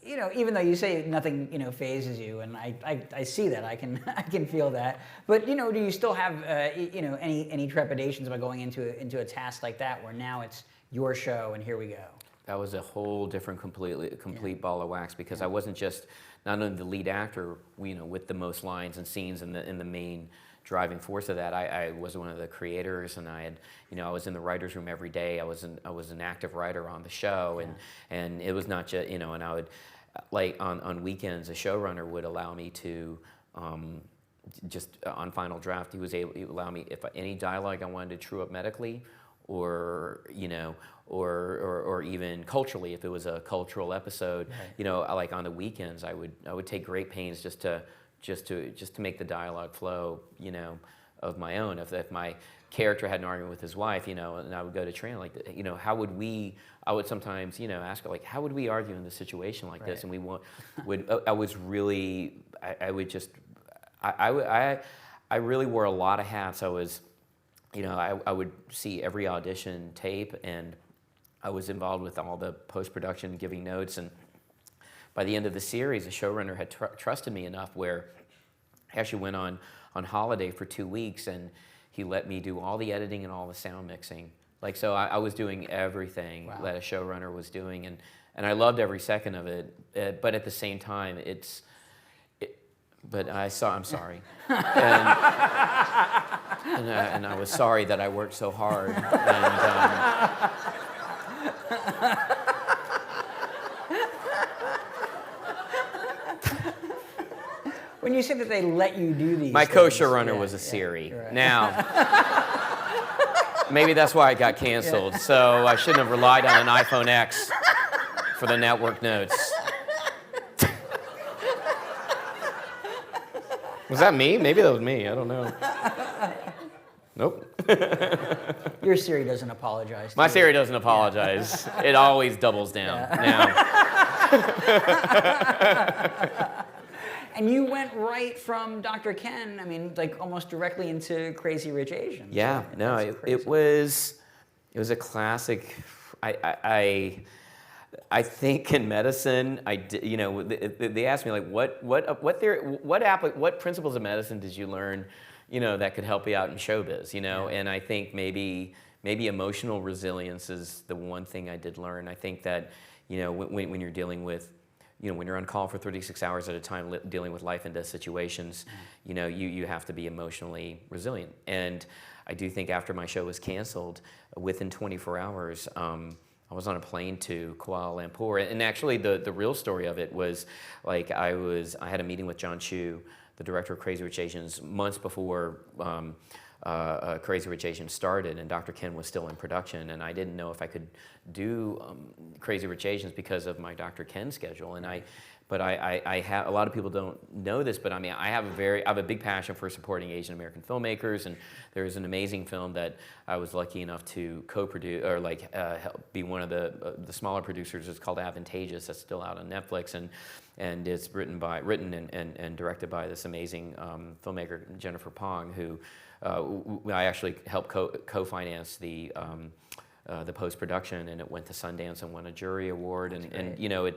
even though you say nothing phases you, and I see that, I can feel that, but do you still have any trepidations about going into a task like that where now it's your show and here we go? That was a whole different complete ball of wax, because I wasn't just not only the lead actor, with the most lines and scenes and the main driving force of that. I was one of the creators, and I had I was in the writers' room every day. I was an active writer on the show, and it was not just and I would like on weekends a showrunner would allow me to. Just on final draft, he would allow me, if any dialogue I wanted to true up medically, or or even culturally, if it was a cultural episode, like on the weekends, I would take great pains just to make the dialogue flow, of my own. If my character had an argument with his wife, and I would go to train, like, how would we? I would sometimes, ask her, like, how would we argue in this situation like this? And we I really wore a lot of hats. I was, I would see every audition tape, and I was involved with all the post-production, giving notes. And by the end of the series, the showrunner had trusted me enough where I actually went on holiday for 2 weeks, and he let me do all the editing and all the sound mixing. Like, so I was doing everything that a showrunner was doing, and I loved every second of it. But at the same time, I'm sorry. And I was sorry that I worked so hard. When you say that they let you do these my things, co-showrunner was a Siri. Right. Now, maybe that's why it got canceled. So I shouldn't have relied on an iPhone X for the network notes. Was that me? Maybe that was me. I don't know. Nope. Your Siri doesn't apologize. My Siri doesn't apologize. It always doubles down. Now. And you went right from Dr. Ken, I mean, like almost directly into Crazy Rich Asians. Yeah, Right? no, it was a classic. I think in medicine, you know, they asked me like, what principles of medicine did you learn, you know, that could help you out in showbiz, you know? And I think maybe emotional resilience is the one thing I did learn. I think that, you know, when you're dealing with, you know, when you're on call for 36 hours at a time, dealing with life and death situations, you know, you have to be emotionally resilient. And I do think after my show was canceled, within 24 hours, I was on a plane to Kuala Lumpur, and actually the real story of it was like I had a meeting with John Chu, the director of Crazy Rich Asians, months before Crazy Rich Asians started, and Dr. Ken was still in production, and I didn't know if I could do Crazy Rich Asians because of my Dr. Ken schedule, and But I have, a lot of people don't know this, but I mean, I have a big passion for supporting Asian American filmmakers, and there's an amazing film that I was lucky enough to co-produce, or be one of the smaller producers. It's called Advantageous. That's still out on Netflix, and it's written and directed by this amazing filmmaker Jennifer Pong, who I actually helped co-finance the post-production, and it went to Sundance and won a jury award, and you know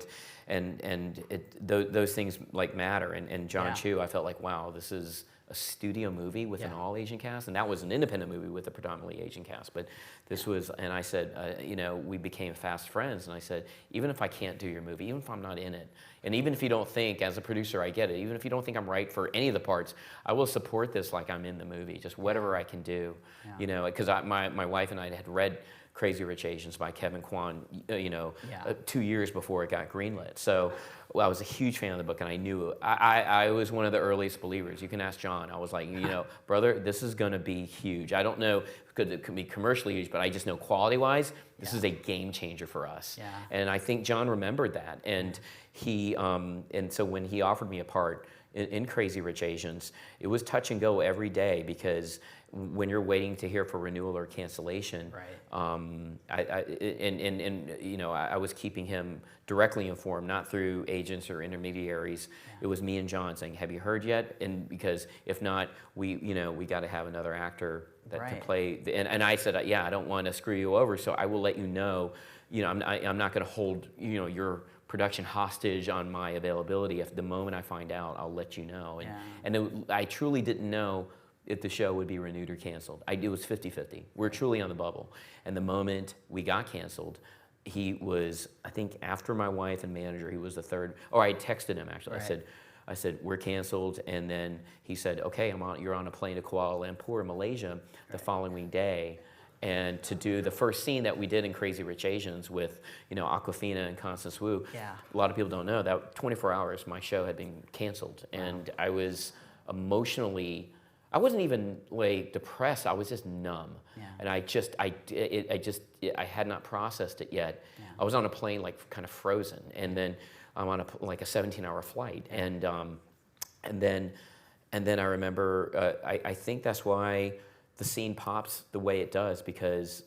those things like matter. And John Chu, I felt like, wow, this is a studio movie with an all Asian cast, and that was an independent movie with a predominantly Asian cast. But this was, and I said, you know, we became fast friends, and I said, even if I can't do your movie, even if I'm not in it, and even if you don't think, as a producer, I get it, even if you don't think I'm right for any of the parts, I will support this like I'm in the movie, just whatever I can do, you know, because my wife and I had read Crazy Rich Asians by Kevin Kwan, 2 years before it got greenlit. So I was a huge fan of the book, and I knew I was one of the earliest believers. You can ask John. I was like, you know, brother, this is going to be huge. I don't know if it could be commercially huge, but I just know quality-wise, this is a game changer for us. Yeah. And I think John remembered that, and he and so when he offered me a part in Crazy Rich Asians, it was touch and go every day, because when you're waiting to hear for renewal or cancellation, I was keeping him directly informed, not through agents or intermediaries. It was me and John saying, "Have you heard yet?" And because if not, we got to have another actor that to play. And I said, "Yeah, I don't want to screw you over, so I will let you know. You know, I'm not going to hold your production hostage on my availability. If the moment I find out, I'll let you know." And I truly didn't know if the show would be renewed or canceled. It was 50-50. We're truly on the bubble. And the moment we got canceled, he was, I think after my wife and manager, he was the third, or I texted him actually. I said, we're canceled. And then he said, okay, you're on a plane to Kuala Lumpur, Malaysia, the following day. And to do the first scene that we did in Crazy Rich Asians with, Awkwafina and Constance Wu. A lot of people don't know that 24 hours my show had been canceled. And I was emotionally, I wasn't even like depressed. I was just numb, and I had not processed it yet. I was on a plane like kind of frozen, and then I'm on a 17-hour flight, and then I remember I think that's why the scene pops the way it does, because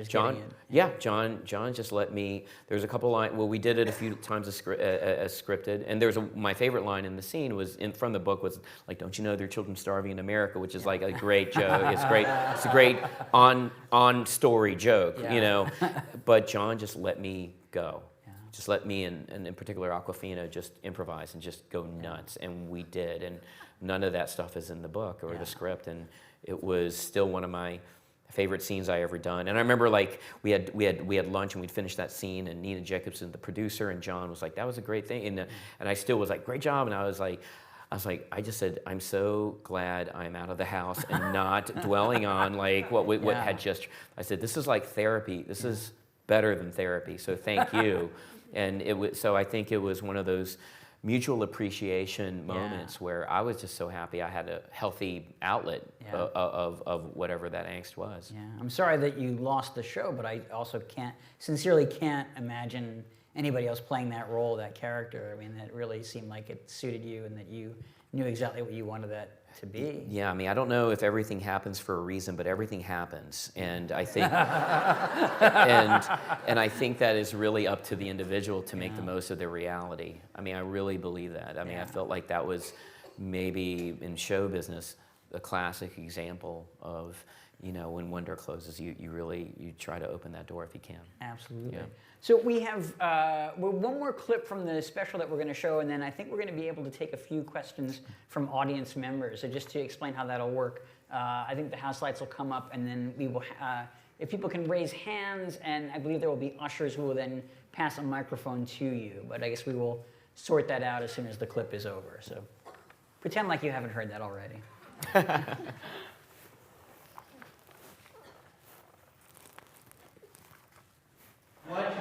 John just let me. There's a couple lines. Well, we did it a few times as scripted, and there's my favorite line in the scene was from the book was like, "Don't you know there are children starving in America?" Which is like a great joke. It's great. It's a great on story joke, But John just let me go. Just let me and in particular Awkwafina just improvise and just go nuts, and we did. And none of that stuff is in the book or the script, and it was still one of my favorite scenes I ever done. And I remember we had lunch, and we'd finished that scene, and Nina Jacobson, the producer, and John was like, "That was a great thing," and I still was like, "Great job," and I was like, I just said, "I'm so glad I'm out of the house and not dwelling on what had just." I said, "This is like therapy. This is better than therapy. So thank you." And so I think it was one of those mutual appreciation moments where I was just so happy I had a healthy outlet of whatever that angst was. Yeah, I'm sorry that you lost the show, but I also sincerely can't imagine anybody else playing that role, that character. I mean, it really seemed like it suited you, and that you knew exactly what you wanted that to be. Yeah, I mean, I don't know if everything happens for a reason, but everything happens, and I think, and I think that is really up to the individual to make the most of their reality. I mean, I really believe that. I mean, I felt like that was maybe in show business a classic example of, you know, when one door closes, you try to open that door if you can. Absolutely. Yeah. So we have one more clip from the special that we're going to show, and then I think we're going to be able to take a few questions from audience members. So just to explain how that'll work, I think the house lights will come up, and then we will, if people can raise hands, and I believe there will be ushers who will then pass a microphone to you. But I guess we will sort that out as soon as the clip is over. So pretend like you haven't heard that already.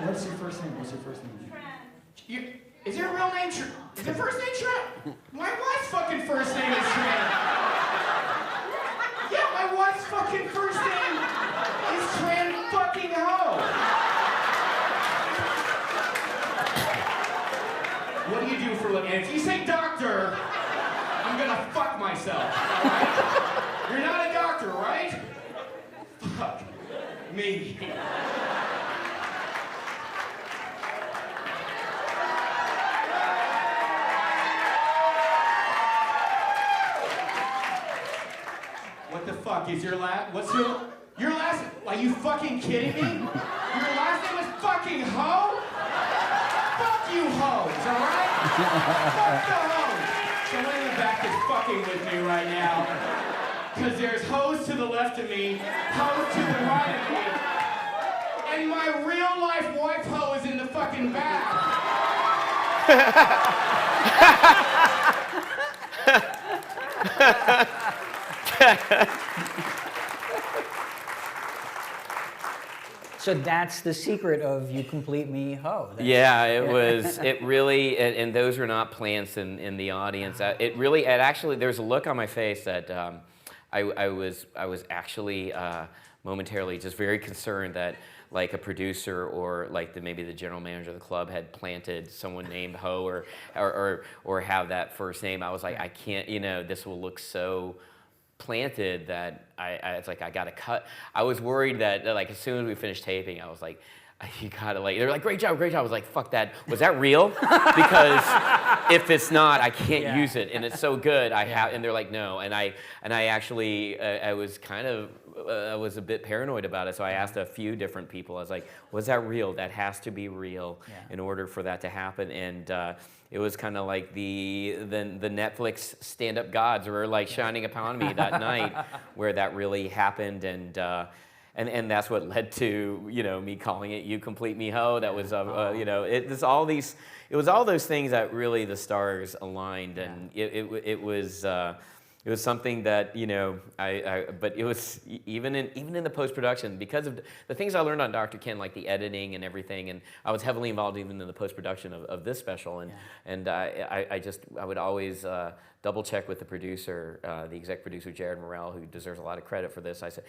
What's your first name? What's your first name? Is your real name Tran? Is your first name Tran? My wife's fucking first name is Tran. Yeah, my wife's fucking first name is Tran fucking Ho. What do you do for a living? And if you say doctor, I'm gonna fuck myself. All right? You're not a doctor, right? Fuck me. What the fuck is your last? What's your last? Are you fucking kidding me? Your last name is fucking Ho? Fuck you, hoes, all right? Fuck the hoes. Someone in the back is fucking with me right now, because there's hoes to the left of me, hoes to the right of me, and my real life wife ho is in the fucking back. So that's the secret of You Complete Me Ho. Yeah, it really, and those were not plants in the audience. It actually, there's a look on my face that I was actually momentarily just very concerned that like a producer or like maybe the general manager of the club had planted someone named Ho or have that first name. I was like, I can't, you know, this will look so planted that it's like I gotta cut. I was worried that like as soon as we finished taping, I was like, you gotta like. They're like, great job, great job. I was like, fuck that. Was that real? Because if it's not, I can't use it, and it's so good. And they're like, no. And I actually I was kind of I was a bit paranoid about it, so I asked a few different people. I was like, was that real? That has to be real in order for that to happen. And it was kind of like the Netflix stand-up gods were like shining upon me that night, where that really happened, and that's what led to, you know, me calling it You Complete Me Ho. That was you know, it was all those things that really the stars aligned, and it was something that, you know, but it was even in the post-production, because of the things I learned on Dr. Ken, like the editing and everything, and I was heavily involved even in the post-production of this special, and I would always double check with the producer, the exec producer, Jared Morrell, who deserves a lot of credit for this. I said,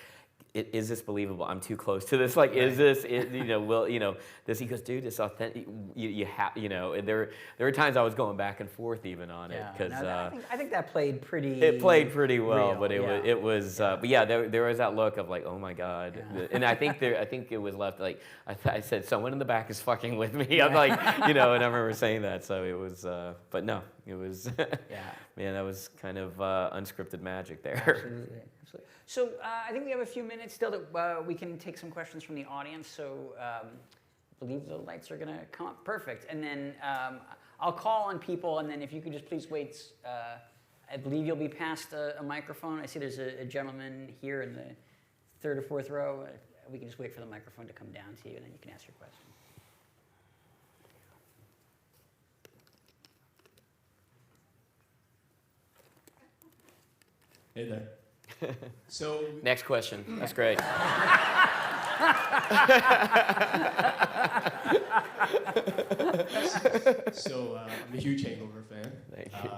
is this believable? I'm too close to this. Like, is this, you know, will, you know, this? He goes, dude, it's authentic. You have, you know, there were times I was going back and forth even on it, because I think that played pretty. It played pretty well, real, but it was but yeah, there was that look of like, oh my God, and I think it was left like I said, someone in the back is fucking with me. I'm like, you know, and I remember saying that, so it was, but no, it was, man, that was kind of unscripted magic there. Absolutely. So I think we have a few minutes still that we can take some questions from the audience. So I believe the lights are going to come up. Perfect. And then I'll call on people, and then if you could just please wait. I believe you'll be passed a microphone. I see there's a gentleman here in the third or fourth row. We can just wait for the microphone to come down to you, and then you can ask your question. Hey there. So Next question. That's great. So I'm a huge Hangover fan. Thank you.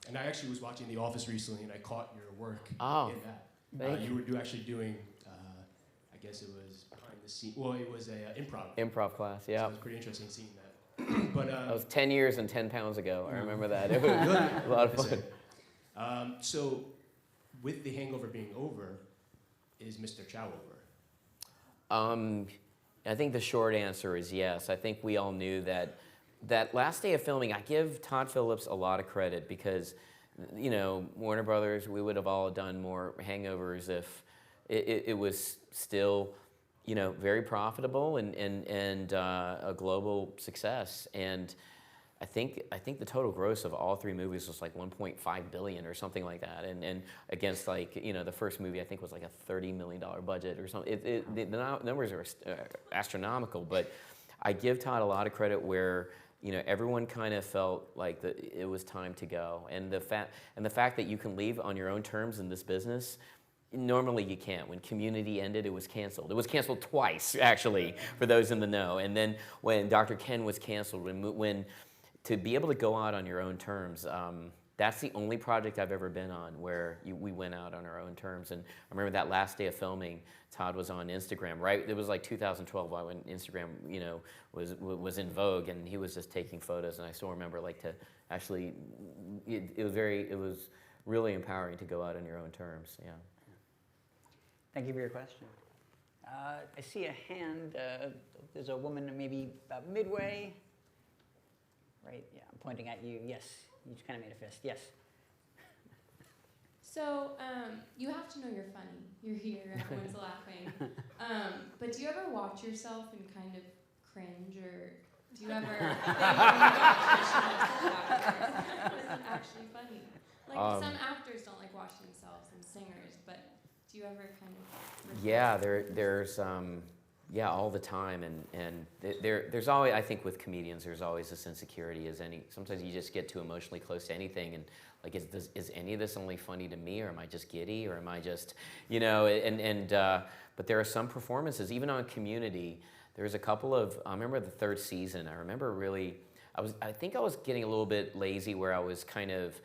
And I actually was watching The Office recently, and I caught your work in that. Thank you. You were actually doing, I guess it was behind the scene. Well, it was a Improv class, yeah. So it was pretty interesting seeing that. But That was 10 years and 10 pounds ago. I remember that. It was a lot of fun. So with the Hangover being over, is Mr. Chow over? I think the short answer is yes. I think we all knew that last day of filming, I give Todd Phillips a lot of credit because, you know, Warner Brothers, we would have all done more Hangovers if it was still, you know, very profitable and a global success. And I think the total gross of all three movies was like 1.5 billion or something like that, and against, like, you know, the first movie I think was like a $30 million budget or something. The numbers are astronomical, but I give Todd a lot of credit where, you know, everyone kind of felt like it was time to go, and the fact that you can leave on your own terms in this business. Normally you can't. When Community ended, it was canceled. It was canceled twice, actually, for those in the know. And then when Dr. Ken was canceled, when to be able to go out on your own terms, that's the only project I've ever been on where we went out on our own terms. And I remember that last day of filming, Todd was on Instagram, right? It was like 2012 when Instagram, you know, was in vogue, and he was just taking photos. And I still remember, like, to actually, it was really empowering to go out on your own terms. Yeah. Thank you for your question. I see a hand. There's a woman maybe about midway. Right, yeah, I'm pointing at you. Yes, you just kind of made a fist. Yes. So, you have to know you're funny. You're here, everyone's laughing. But do you ever watch yourself and kind of cringe, or do you ever think, oh my gosh, this isn't actually funny? Like, some actors don't like watching themselves, and singers, but do you ever kind of reflect? Yeah, there's yeah, all the time, and there's always, I think with comedians, there's always this insecurity. Sometimes you just get too emotionally close to anything, and like, is any of this only funny to me, or am I just giddy, or am I just, you know? But there are some performances, even on Community. There's a couple of, I remember the third season. I remember really, I think I was getting a little bit lazy, where I was kind of,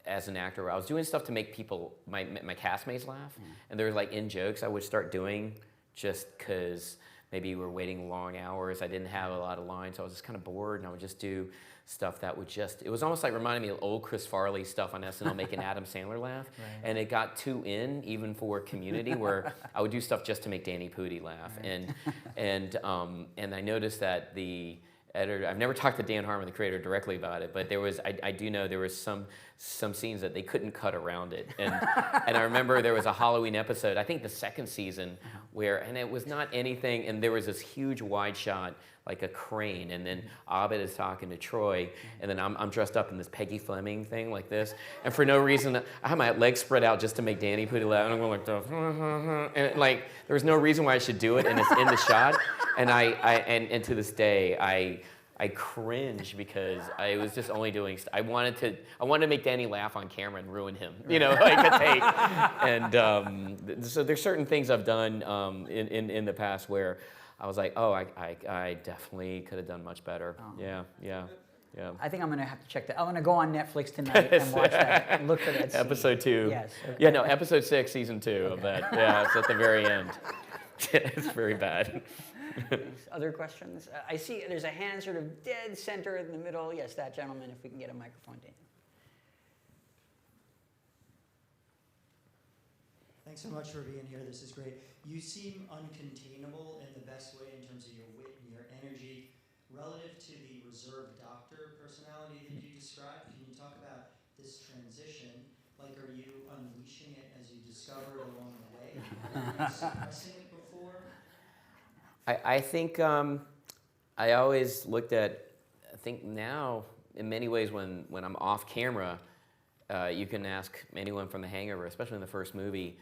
as an actor, I was doing stuff to make people, my castmates laugh, and there was like in jokes I would start doing just because maybe we were waiting long hours. I didn't have a lot of lines, so I was just kind of bored, and I would just do stuff that would just, it was almost like reminding me of old Chris Farley stuff on SNL, making Adam Sandler laugh. Right. And it got too in, even for Community, where I would do stuff just to make Danny Pudi laugh. Right. And I noticed that the editor, I've never talked to Dan Harmon, the creator, directly about it, but there was, I do know there was some scenes that they couldn't cut around it. And I remember there was a Halloween episode, I think the second season, where, and it was not anything, and there was this huge wide shot, like a crane, and then Abed is talking to Troy, and then I'm dressed up in this Peggy Fleming thing like this, and for no reason, I had my legs spread out just to make Danny Pudi laugh, and I'm going like this, and like, there was no reason why I should do it, and it's in the shot, and and to this day, I cringe because I was just only doing, I wanted to make Danny laugh on camera and ruin him, you know, like a take. And so there's certain things I've done in the past where I was like, oh, I definitely could have done much better. Oh. Yeah. I think I'm going to have to check that. I'm going to go on Netflix tonight and watch that and look for that scene. Episode 2. Yes. Okay. Yeah, no, episode 6, season 2 of that. Yeah, it's at the very end. It's very bad. Other questions? I see there's a hand sort of dead center in the middle. Yes, that gentleman, if we can get a microphone to him. Thanks so much for being here. This is great. You seem uncontainable in the best way in terms of your wit and your energy relative to the reserved doctor personality that you described. Can you talk about this transition? Like, are you unleashing it as you discover it along the way? Are you suppressing it before? I think I always looked at, I think now, in many ways, when I'm off camera, you can ask anyone from The Hangover, especially in the first movie,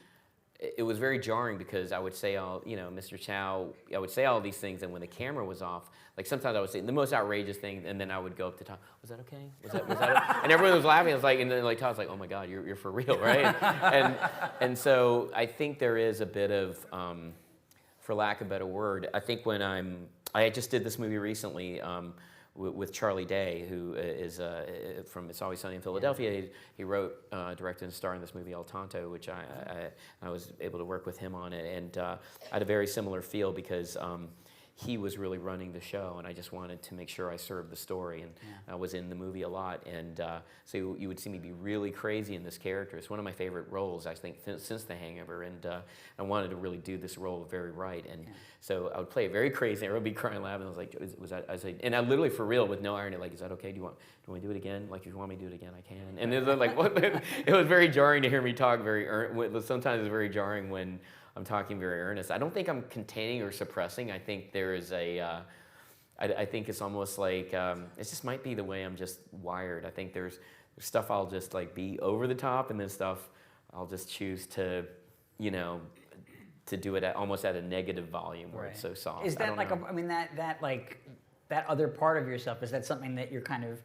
it was very jarring because I would say all, you know, Mr. Chow, I would say all these things, and when the camera was off, like sometimes I would say the most outrageous thing, and then I would go up to Tom, was that okay? Was that and everyone was laughing. I was like, and then like Tom's like, oh my God, you're for real, right? and so I think there is a bit of, for lack of a better word, I think when I just did this movie recently with Charlie Day, who is from It's Always Sunny in Philadelphia. He wrote, directed, and starred in this movie El Tonto, which I was able to work with him on it, and I had a very similar feel because he was really running the show, and I just wanted to make sure I served the story. And I was in the movie a lot, and so you would see me be really crazy in this character. It's one of my favorite roles, I think, since The Hangover, and I wanted to really do this role very right. And so I would play it very crazy. I would be crying, laughing. I was like, was that? I was like, and I literally, for real, with no irony, like, is that okay? Do you want me to do it again? Like, if you want me to do it again, I can. And it was like, what? It was very jarring to hear me talk sometimes it's very jarring when I'm talking very earnest. I don't think I'm containing or suppressing. I think there is I think it's almost like, it just might be the way I'm just wired. I think there's stuff I'll just like be over the top, and then stuff I'll just choose to, to do it almost at a negative volume where it's so soft. Is that like, that other part of yourself, is that something that you're kind of,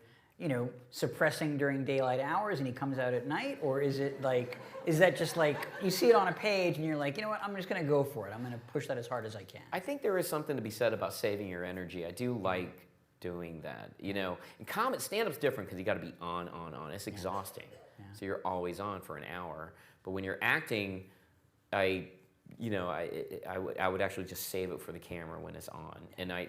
suppressing during daylight hours and he comes out at night? Or is it like, is that just like, you see it on a page and you're like, you know what, I'm just going to go for it. I'm going to push that as hard as I can. I think there is something to be said about saving your energy. I do like doing that. And stand-up's different because you got to be on. It's exhausting. Yeah. So you're always on for an hour. But when you're acting, I would actually just save it for the camera when it's on. And I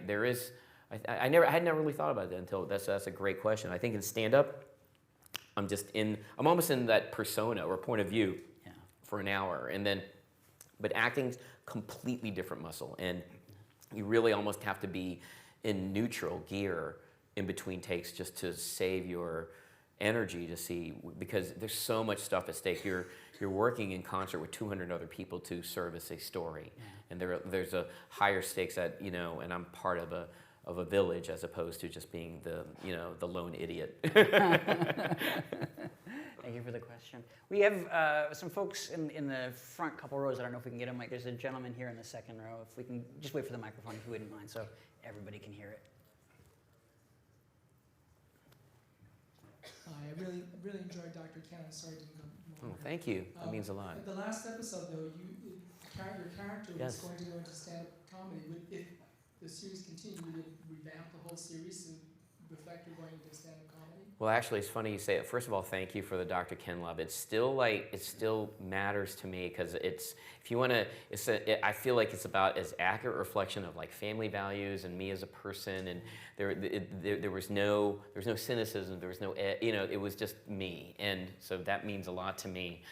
had never really thought about that until that's a great question. I think in stand-up, I'm almost in that persona or point of view for an hour, but acting's completely different muscle, and you really almost have to be in neutral gear in between takes just to save your energy because there's so much stuff at stake. You're working in concert with 200 other people to service a story, and there's a higher stakes and I'm part of a village as opposed to just being the lone idiot. Thank you for the question. We have some folks in the front couple rows. I don't know if we can get them. Like, there's a gentleman here in the second row. If we can just wait for the microphone, if you wouldn't mind, so everybody can hear it. I really enjoyed Dr. Ken. I'm sorry it didn't go longer. Oh, thank you. That means a lot. At the last episode, though, your character was going to go into stand-up comedy. If the series continued, would it revamp the whole series to reflect you're going into stand-up comedy? Well, actually, it's funny you say it. First of all, thank you for the Dr. Ken love. It still matters to me because I feel like it's about as accurate reflection of like family values and me as a person, and there was no cynicism, there was no it was just me, and so that means a lot to me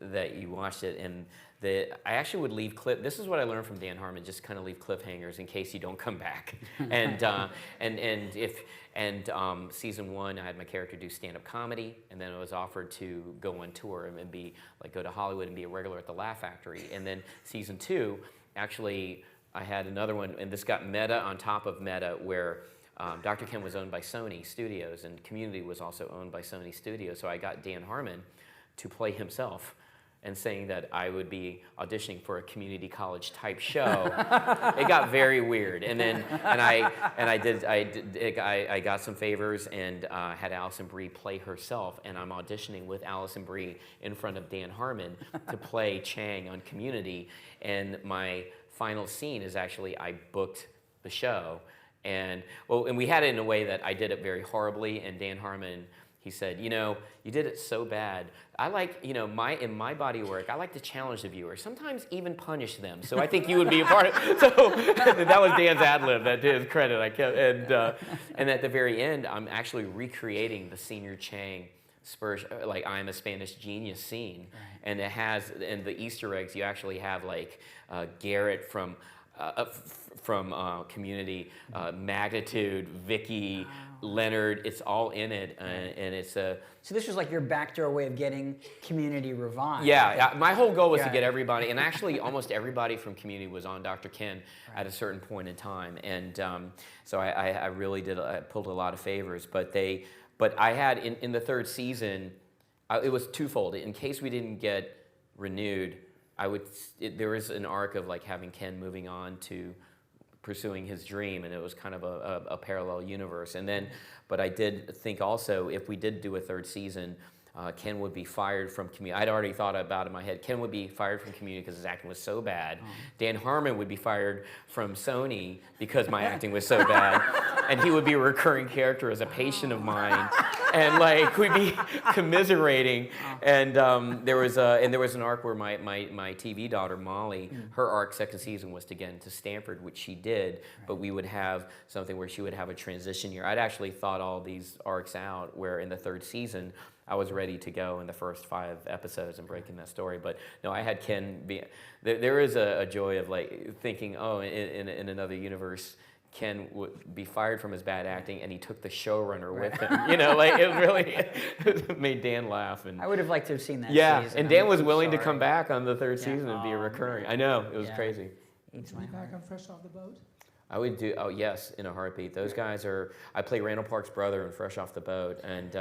that you watched it. And I actually would leave this is what I learned from Dan Harmon, just kind of leave cliffhangers in case you don't come back. And season 1, I had my character do stand-up comedy, and then I was offered to go on tour and go to Hollywood and be a regular at the Laugh Factory. And then season 2, actually, I had another one, and this got meta on top of meta, where Dr. Ken was owned by Sony Studios, and Community was also owned by Sony Studios. So I got Dan Harmon to play himself, and saying that I would be auditioning for a community college type show. It got very weird, and I got some favors and had Alison Brie play herself, and I'm auditioning with Alison Brie in front of Dan Harmon to play Chang on Community, and my final scene is actually I booked the show, and we had it in a way that I did it very horribly, and Dan Harmon, he said, you did it so bad. I like, in my body of work, I like to challenge the viewer, sometimes even punish them. So I think you would be a part of it. So that was Dan's ad lib, that to his credit. And at the very end, I'm actually recreating the Senior Chang Spurs, like I'm a Spanish genius scene. Right. And it has, and the Easter eggs, you actually have like Garrett from Community, Magnitude, Vicky, Leonard, it's all in it, and it's a... So this was like your backdoor way of getting Community revived. Yeah, my whole goal was to get everybody, and actually almost everybody from Community was on Dr. Ken at a certain point in time, and so I really did, I pulled a lot of favors, but I had, in the third season, it was twofold. In case we didn't get renewed, there was an arc of like having Ken moving on to pursuing his dream, and it was kind of a parallel universe. And then, but I did think also, if we did do a third season, Ken would be fired from Community. I'd already thought about it in my head. Ken would be fired from Community because his acting was so bad. Dan Harmon would be fired from Sony because my acting was so bad. And he would be a recurring character as a patient of mine and like we'd be commiserating. And there was an arc where my TV daughter Molly, her arc second season was to get into Stanford, which she did. But we would have something where she would have a transition year. I'd actually thought all these arcs out, where in the third season I was ready to go in the first 5 episodes and breaking that story. But no, I had Ken be. There is a joy of like thinking, oh, in another universe, Ken would be fired from his bad acting, and he took the showrunner with him. You know, like it really made Dan laugh. And I would have liked to have seen that. yeah, season. and Dan was I'm willing to sorry. come back on the third season and be a recurring. I know, it was crazy. Eats To my be back heart. on Fresh Off the Boat? I would do, oh yes, in a heartbeat. Those guys are, I play Randall Park's brother in Fresh Off the Boat, and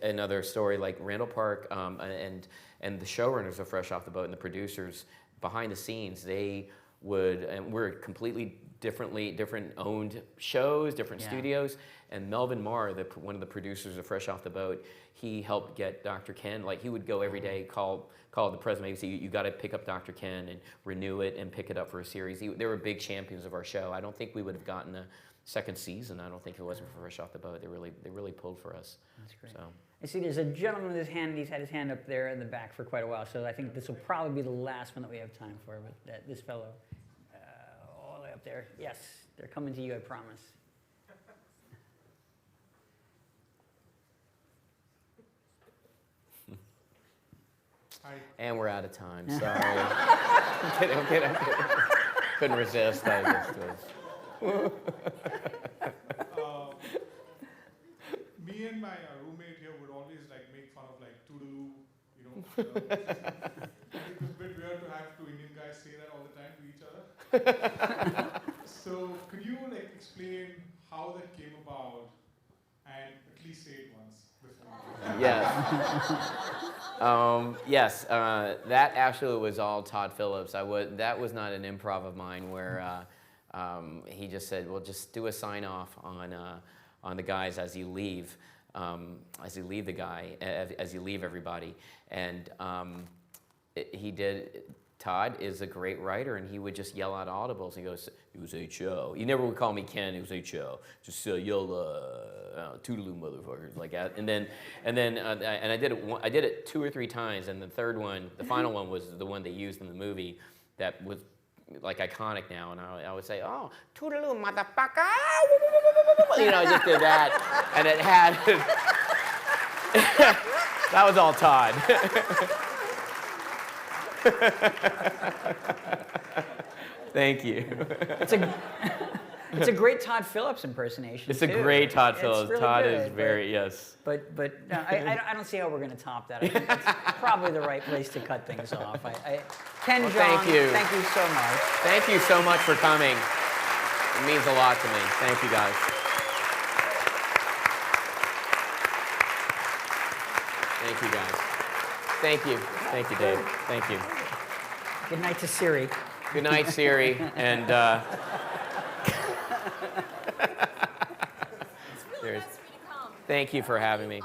another story, like Randall Park and the showrunners of Fresh Off the Boat and the producers behind the scenes, they would, and we're completely different owned shows, different studios, and Melvin Marr, one of the producers of Fresh Off the Boat, he helped get Dr. Ken, like he would go every day, call the president, maybe say, you got to pick up Dr. Ken and renew it and pick it up for a series. They were big champions of our show. I don't think we would have gotten a second season. I don't think it wasn't for Fresh Off the Boat. They really pulled for us. That's great. So. I see there's a gentleman with his hand, he's had his hand up there in the back for quite a while, so I think this will probably be the last one that we have time for, but this fellow, all the way up there, yes, they're coming to you, I promise. Hi. And we're out of time, sorry. I'm kidding. Couldn't resist, I just was. Me and my roommate here would always like make fun of like toodaloo, you know. It was a bit weird to have two Indian guys say that all the time to each other. So could you like explain how that came about and at least say it once before? Yes. That actually was all Todd Phillips. That was not an improv of mine where he just said, well, just do a sign off on the guys as you leave the guy, as you leave everybody. And he did. Todd is a great writer, and he would just yell out audibles. And he goes, "It was H.O." He never would call me Ken. It was H.O. Just yell, "Toodaloo, motherfuckers!" like that. And I did it. I did it 2 or 3 times, and the third one, the final one, was the one they used in the movie that was like iconic now. And I would say, "Oh, Toodaloo, motherfucker!" You know, I just did that, and it had. That was all Todd. Thank you. It's a great Todd Phillips impersonation. It's a too. great Todd It's Phillips. really Todd good, is very, yes. But no, I don't see how we're going to top that. I think that's probably the right place to cut things off. Ken Jeong, thank you. Thank you so much. Thank you so much for coming. It means a lot to me. Thank you, guys. Thank you, guys. Thank you. Thank you, Dave. Thank you. Good night to Siri. Good night, Siri. And thank you for having me.